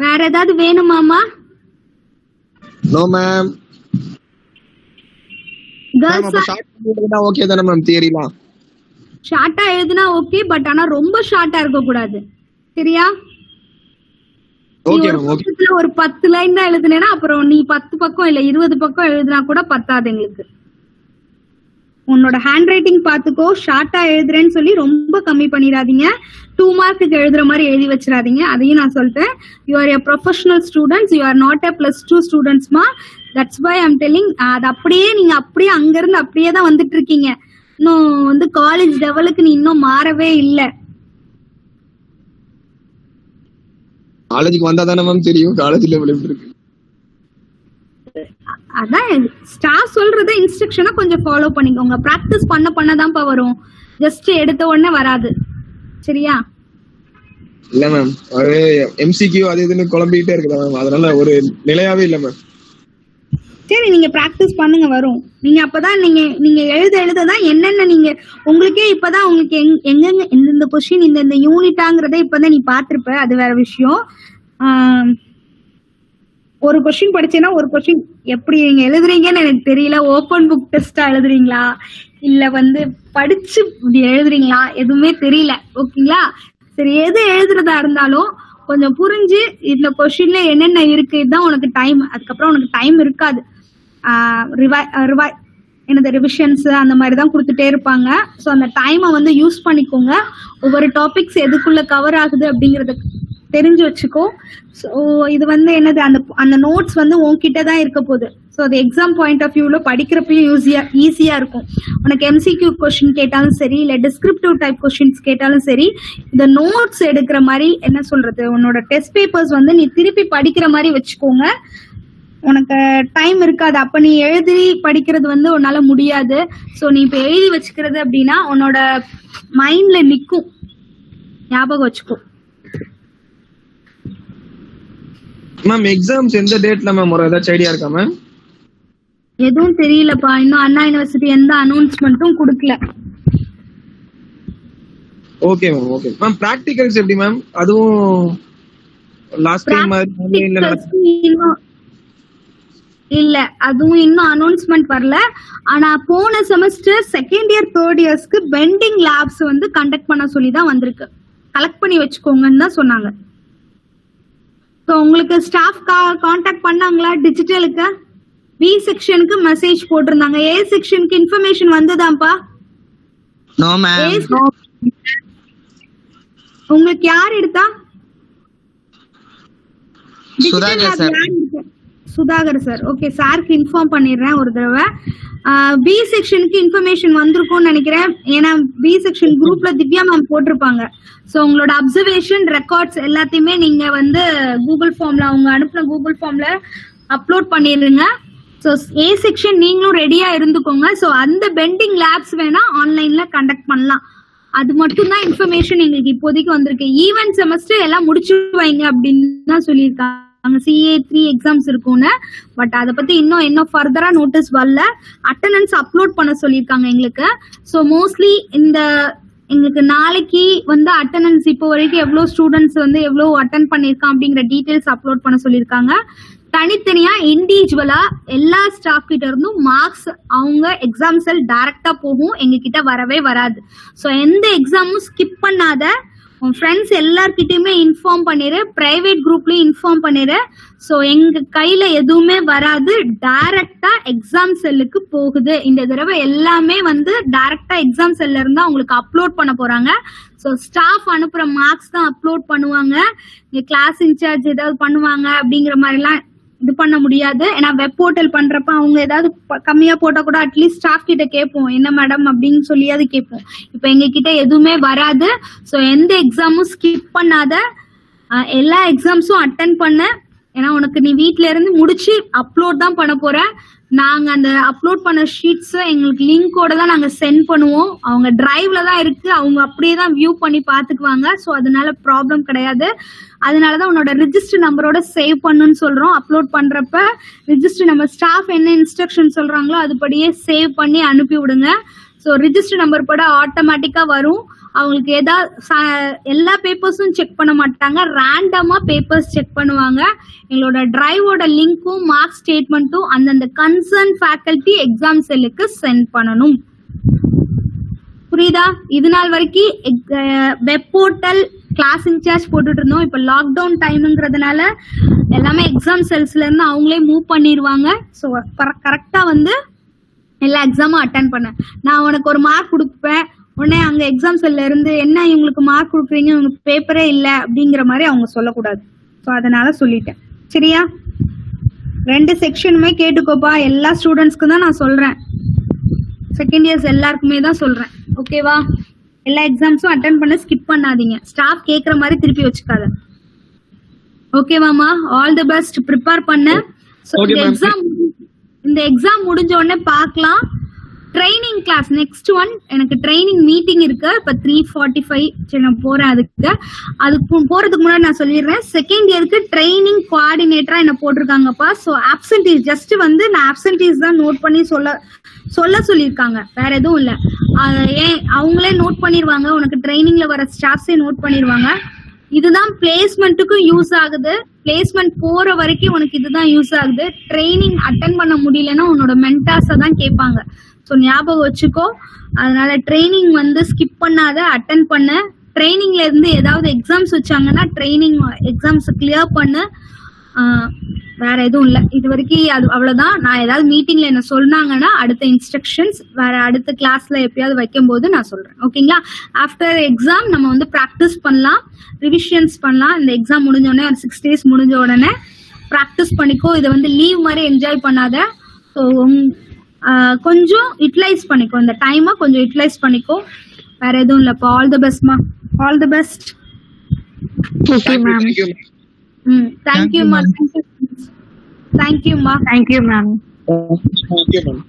வேற ஏதாவது வேணுமாமா? No ma'am. கேர்ள்ஸ் ஓகே தானே மேம்? தியரிலாம் ஷார்ட்டா எழுதுனா ஓகே, பட் ஆனா ரொம்ப ஷார்ட்டா இருக்க கூடாது. சரியா? Okay ma'am. ஓகே. ஒரு 10 லைன் தான் எழுதுனேன்னா அப்புறம் நீ 10 பக்கம் இல்ல 20 பக்கம் எழுதுனா கூட பத்தாது எங்களுக்கு. உன்னோட ஹேண்ட் ரைட்டிங் பாத்துக்கோ. ஷார்ட்டா எழுதுறேன்னு சொல்லி ரொம்ப கம்மி பண்ணிடாதீங்க. 2 மார்க்குக்கு எழுதுற மாதிரி எழுதி வச்சிடாதீங்க. அதையும் நான் சொல்லிட்டேன். You are a professional students, you are not a +2 ஸ்டூடெண்ட்ஸ்மா. That's why I'm telling. அது அப்படியே நீங்க அப்படியே அங்க இருந்து அப்படியே தான் வந்துட்டு இருக்கீங்க. இன்னும் வந்து காலேஜ் லெவலுக்கு நீ இன்னும் மாறவே இல்லை. காலேஜுக்கு வந்தா தானே மேம் தெரியும் காலேஜ் லெவல் எப்படி இருக்கு. அதான் ஸ்டாஃப் சொல்றத இன்ஸ்ட்ரக்ஷனை கொஞ்சம் ஃபாலோ பண்ணிக்கோங்க. பிராக்டிஸ் பண்ணதான்ப்பா வரும். ஜஸ்ட் எடுத்த உடனே வராது. சரியா? இல்ல மேம், ஒரு எம்சிக்யூ அது இதுன்னு குழம்பிக்கிட்டே இருக்குதா மேம், அதனால ஒரு நிலையாவே இல்ல மேம். சரி, நீங்க பிராக்டிஸ் பண்ணுங்க, வரும். நீங்க அப்பதான் நீங்க எழுததான் என்னென்ன நீங்க உங்களுக்கே இப்பதான் உங்களுக்கு எங்கெங்க எந்தெந்த கொஸ்டின் இந்த யூனிட்டாங்கிறத இப்பதான் நீ பாத்திருப்ப. அது வேற விஷயம். ஒரு கொஸ்டின் படிச்சேன்னா ஒரு கொஸ்டின் எப்படி நீங்க எழுதுறீங்கன்னு எனக்கு தெரியல. ஓப்பன் புக் டெஸ்டா எழுதுறீங்களா இல்ல வந்து படிச்சு எழுதுறீங்களா எதுவுமே தெரியல. ஓகேங்களா? சரி, எது எழுதுறதா இருந்தாலும் கொஞ்சம் புரிஞ்சு இந்த கொஸ்டின்ல என்னென்ன இருக்கு, இதுதான் உனக்கு டைம். அதுக்கப்புறம் உனக்கு டைம் இருக்காது. என்னது ரிவிஷன்ஸ் அந்த மாதிரி தான் கொடுத்துட்டே இருப்பாங்க. ஸோ அந்த டைமை வந்து யூஸ் பண்ணிக்கோங்க. ஒவ்வொரு டாபிக்ஸ் எதுக்குள்ள கவர் ஆகுது அப்படிங்கறத தெரிஞ்சு வச்சுக்கோ. ஸோ இது வந்து என்னது, அந்த நோட்ஸ் வந்து உன்கிட்ட தான் இருக்க போகுது. ஸோ அது எக்ஸாம் பாயிண்ட் ஆஃப் வியூல படிக்கிறப்பையும் ஈஸியா இருக்கும். உனக்கு எம்சிக்யூ கொஸ்டின் கேட்டாலும் சரி, இல்லை டிஸ்கிரிப்டிவ் டைப் கொஸ்டின்ஸ் கேட்டாலும் சரி, இந்த நோட்ஸ் எடுக்கிற மாதிரி என்ன சொல்றது, உன்னோட டெஸ்ட் பேப்பர்ஸ் வந்து நீ திருப்பி படிக்கிற மாதிரி வச்சுக்கோங்க. உனக்கு டைம் இருக்காது, அப்ப நீ எழுதி படிக்கிறது வந்து உன்னால முடியாது. ஸோ நீ இப்ப எழுதி வச்சுக்கிறது அப்படின்னா உன்னோட மைண்ட்ல நிக்கும், ஞாபகம் வச்சுக்கோ. மேம் எக்ஸாம்ஸ் எந்த டேட்ல மேம் ஒரு ஏதாச்சும் ஐடியா இருக்கா மேம்? எதுவும் தெரியலப்பா, இன்னும் அண்ணா யூனிவர்சிட்டி எந்த அனௌன்ஸ்மெண்ட்டும் கொடுக்கல. Okay ma'am. Okay ma'am. Practicals எப்படி மேம்? அதுவும் லாஸ்ட் டைம் இல்ல, அதுவும் இன்னும் அனௌன்ஸ்மெண்ட் வரல. ஆனா போன செமஸ்டர் செகண்ட் இயர் தேர்ட் இயர்ஸ்க்கு பெண்டிங் லேப்ஸ் வந்து கண்டக்ட் பண்ண சொல்லி தான் வந்திருக்கு. கலெக்ட் பண்ணி வச்சுக்கோங்கன்னு தான் சொன்னாங்க. ஸோ உங்களுக்கு ஸ்டாஃப் கான்டாக்ட் பண்ணாங்களா? டிஜிட்டலுக்கு பி செக்ஷனுக்கு மெசேஜ் போட்டிருந்தாங்க. ஏ செக்ஷனுக்கு இன்ஃபர்மேஷன் வந்ததாப்பா? No ma'am. உங்களுக்கு யார் எடுத்தா? Sudhakar sir. Sudhakar sir. Okay, சாருக்கு இன்ஃபார்ம் பண்ணிடுறேன் ஒரு தடவை. பி செக்ஷனுக்கு இன்ஃபர்மேஷன் வந்திருக்கும்னு நினைக்கிறேன். ஏன்னா பி செக்ஷன் குரூப்ல திவ்யா மேம் போட்டிருப்பாங்க. ஸோ உங்களோட அப்சர்வேஷன் ரெக்கார்ட்ஸ் எல்லாத்தையுமே நீங்க வந்து கூகுள் ஃபார்ம்ல, அவங்க அனுப்பின கூகுள் ஃபார்ம்ல அப்லோட் பண்ணிடுங்க. ஸோ ஏ செக்ஷன் நீங்களும் ரெடியா இருந்துக்கோங்க. ஸோ அந்த பெண்டிங் லேப்ஸ் வேணா ஆன்லைன்ல கண்டக்ட் பண்ணலாம். அது மட்டும் தான் இன்ஃபர்மேஷன் எங்களுக்கு இப்போதைக்கு வந்திருக்கு. ஈவென்ட் செமஸ்டர் எல்லாம் முடிச்சு வைங்க அப்படின்னு தான் சொல்லியிருக்காங்க. CA3 எக்ஸாம்ஸ் இருக்கும்னு. பட் அதை பத்தி இன்னும் ஃபர்தரா நோட்டீஸ் வரல. அட்டெண்டன்ஸ் அப்லோட் பண்ண சொல்லியிருக்காங்க எங்களுக்கு. ஸோ மோஸ்ட்லி எங்களுக்கு நாளைக்கு வந்து அட்டெண்டன்ஸ் இப்போ வரைக்கும் எவ்வளவு ஸ்டூடெண்ட்ஸ் வந்து எவ்வளவு அட்டென்ட் பண்ணிருக்கான் அப்படிங்கிற டீடைல்ஸ் அப்லோட் பண்ண சொல்லியிருக்காங்க. தனித்தனியா இண்டிவிஜுவலா எல்லா ஸ்டாஃப் கிட்ட இருந்தும் மார்க்ஸ் அவங்க எக்ஸாம் செல் டைரக்டா போகும், எங்க கிட்ட வரவே வராது. ஸோ எந்த எக்ஸாமும் ஸ்கிப் பண்ணாத, உன் ஃப்ரெண்ட்ஸ் எல்லார்கிட்டயுமே இன்ஃபார்ம் பண்ணிரு, பிரைவேட் குரூப்லயும் இன்ஃபார்ம் பண்ணிரு. ஸோ எங்க கையில எதுவுமே வராது, டைரக்டா எக்ஸாம் செல்லுக்கு போகுது. இந்த தடவை எல்லாமே வந்து டைரக்டா எக்ஸாம் செல்ல இருந்தா உங்களுக்கு அப்லோட் பண்ண போறாங்க. ஸோ ஸ்டாஃப் அனுப்புற மார்க்ஸ் தான் அப்லோட் பண்ணுவாங்க. கிளாஸ் இன்சார்ஜ் ஏதாவது பண்ணுவாங்க அப்படிங்கிற மாதிரிலாம் இது பண்ண முடியாது. ஏன்னா வெப் போர்ட்டல் பண்றப்ப அவங்க ஏதாவது கம்மியா போட்டா கூட அட்லீஸ்ட் ஸ்டாஃப் கிட்ட கேட்போம், என்ன மேடம் அப்படின்னு சொல்லியாவது கேட்போம். இப்ப எங்க கிட்ட எதுவுமே வராது. ஸோ எந்த எக்ஸாமும் ஸ்கிப் பண்ணாத, எல்லா எக்ஸாம்ஸும் அட்டன் பண்ண, ஏன்னா உனக்கு நீ வீட்ல இருந்து முடிச்சு அப்லோட் தான் பண்ண போற. நாங்க அந்த அப்லோட் பண்ண ஷீட்ஸ் எங்களுக்கு லிங்கோட தான் நாங்க சென்ட் பண்ணுவோம். அவங்க டிரைவ்ல தான் இருக்கு, அவங்க அப்படியே தான் வியூ பண்ணி பாத்துக்குவாங்க. ஸோ அதனால ப்ராப்ளம் கிடையாது. அதனாலதான் உன்னோட ரிஜிஸ்டர் நம்பரோட சேவ் பண்ணுன்னு சொல்றோம். அப்லோட் பண்றப்ப ரிஜிஸ்டர் நம்பர் ஸ்டாஃப் என்ன இன்ஸ்ட்ரக்ஷன் சொல்றாங்களோ அதுபடியே சேவ் பண்ணி அனுப்பி விடுங்க. ஸோ ரிஜிஸ்டர் நம்பர் பட ஆட்டோமேட்டிக்கா வரும். அவங்களுக்கு ஏதாவது எல்லா பேப்பர்ஸும் செக் பண்ண மாட்டாங்க, ரேண்டமா பேப்பர்ஸ் செக் பண்ணுவாங்க. எங்களோட டிரைவோட லிங்க்கும் மார்க் ஸ்டேட்மெண்ட்டும் அந்தந்த கன்சர்ன் ஃபேக்கல்டி எக்ஸாம் செல்லுக்கு சென்ட் பண்ணணும். புரியுதா? இது நாள் வரைக்கும் வெப் போர்ட்டல் கிளாஸ் இன்சார்ஜ் போட்டுட்டு இருந்தோம். இப்ப லாக்டவுன் டைம்ங்கிறதுனால எல்லாமே எக்ஸாம் செல்ஸ்ல இருந்து அவங்களே மூவ் பண்ணிடுவாங்க. ஸோ கரெக்டா வந்து எல்லா எக்ஸாமும் அட்டன் பண்ண. நான் உனக்கு ஒரு மார்க் கொடுப்பேன், உடனே அங்க எக்ஸாம் செல்ல இருந்து என்ன இவங்களுக்கு மார்க் கொடுக்குறீங்க, உங்களுக்கு பேப்பரே இல்லை அப்படிங்கிற மாதிரி அவங்க சொல்லக்கூடாது. ஸோ அதனால சொல்லிட்டேன். சரியா? 2 செக்ஷனுமே கேட்டுக்கோப்பா. எல்லா ஸ்டூடெண்ட்ஸ்க்கு தான் நான் சொல்றேன், செகண்ட் இயர்ஸ் எல்லாருக்குமே தான் சொல்றேன். ஓகேவா? எல்லா எக்ஸாம்ஸும் அட்டன் பண்ண ஸ்கிப் பண்ணாதீங்க. ஸ்டாஃப் கேட்குற மாதிரி திருப்பி வச்சுக்காத. ஓகேவாமா? All the best. ப்ரிப்பேர் பண்ண. இந்த எக்ஸாம் முடிஞ்ச உடனே பார்க்கலாம். ட்ரைனிங் கிளாஸ் நெக்ஸ்ட் ஒன் எனக்கு ட்ரைனிங் மீட்டிங் இருக்கு. இப்போ 3:45 சரி நான் போறேன். அதுக்கு போறதுக்கு முன்னாடி நான் சொல்லிடுறேன், செகண்ட் இயருக்கு ட்ரைனிங் கோஆர்டினேட்டரா என்ன போட்டிருக்காங்கப்பா. ஸோ ஆப்சன்டீஸ் ஜஸ்ட் வந்து நான் ஆப்சன்டீஸ் தான் நோட் பண்ணி சொல்ல சொல்லியிருக்காங்க, வேற எதுவும் இல்லை. ஏன் அவங்களே நோட் பண்ணிடுவாங்க, உனக்கு ட்ரைனிங்ல வர ஸ்டாஃப்ஸே நோட் பண்ணிடுவாங்க. இதுதான் பிளேஸ்மெண்ட்டுக்கும் யூஸ் ஆகுது. பிளேஸ்மெண்ட் போற வரைக்கும் உனக்கு இதுதான் யூஸ் ஆகுது. ட்ரைனிங் அட்டன் பண்ண முடியலன்னா உன்னோட மென்டார்ஸை தான் கேட்பாங்க. ஸோ ஞாபகம் வச்சுக்கோ. அதனால ட்ரைனிங் வந்து ஸ்கிப் பண்ணாத, அட்டன் பண்ண. ட்ரைனிங்ல இருந்து ஏதாவது எக்ஸாம்ஸ் வச்சாங்கன்னா ட்ரைனிங் எக்ஸாம்ஸ் கிளியர் பண்ணு. வேற எதுவும் இல்லை இது வரைக்கும். அது அவ்வளவுதான். நான் ஏதாவது மீட்டிங்ல என்ன சொன்னாங்கன்னா அடுத்த இன்ஸ்ட்ரக்ஷன்ஸ் வேற அடுத்த கிளாஸ்ல எப்பயாவது வைக்கும் போது நான் சொல்றேன். ஓகேங்களா? ஆஃப்டர் எக்ஸாம் நம்ம வந்து ப்ராக்டிஸ் பண்ணலாம், ரிவிஷன்ஸ் பண்ணலாம். இந்த எக்ஸாம் முடிஞ்ச உடனே ஒரு 6 days முடிஞ்ச உடனே ப்ராக்டிஸ் பண்ணிக்கோ. இதை வந்து லீவ் மாதிரி என்ஜாய் பண்ணாத. ஸோ கொஞ்சம் யூட்டிலைஸ் பண்ணிக்கோ, இந்த டைமை கொஞ்சம் யூட்டிலைஸ் பண்ணிக்கோ. வேற எதுவும் இல்லப்பா. ஆல் தி பெஸ்ட்மா. All the best. Okay ma'am. Thank you மா. தேங்க்யூ மா. Thank you ma'am. Okay ma'am.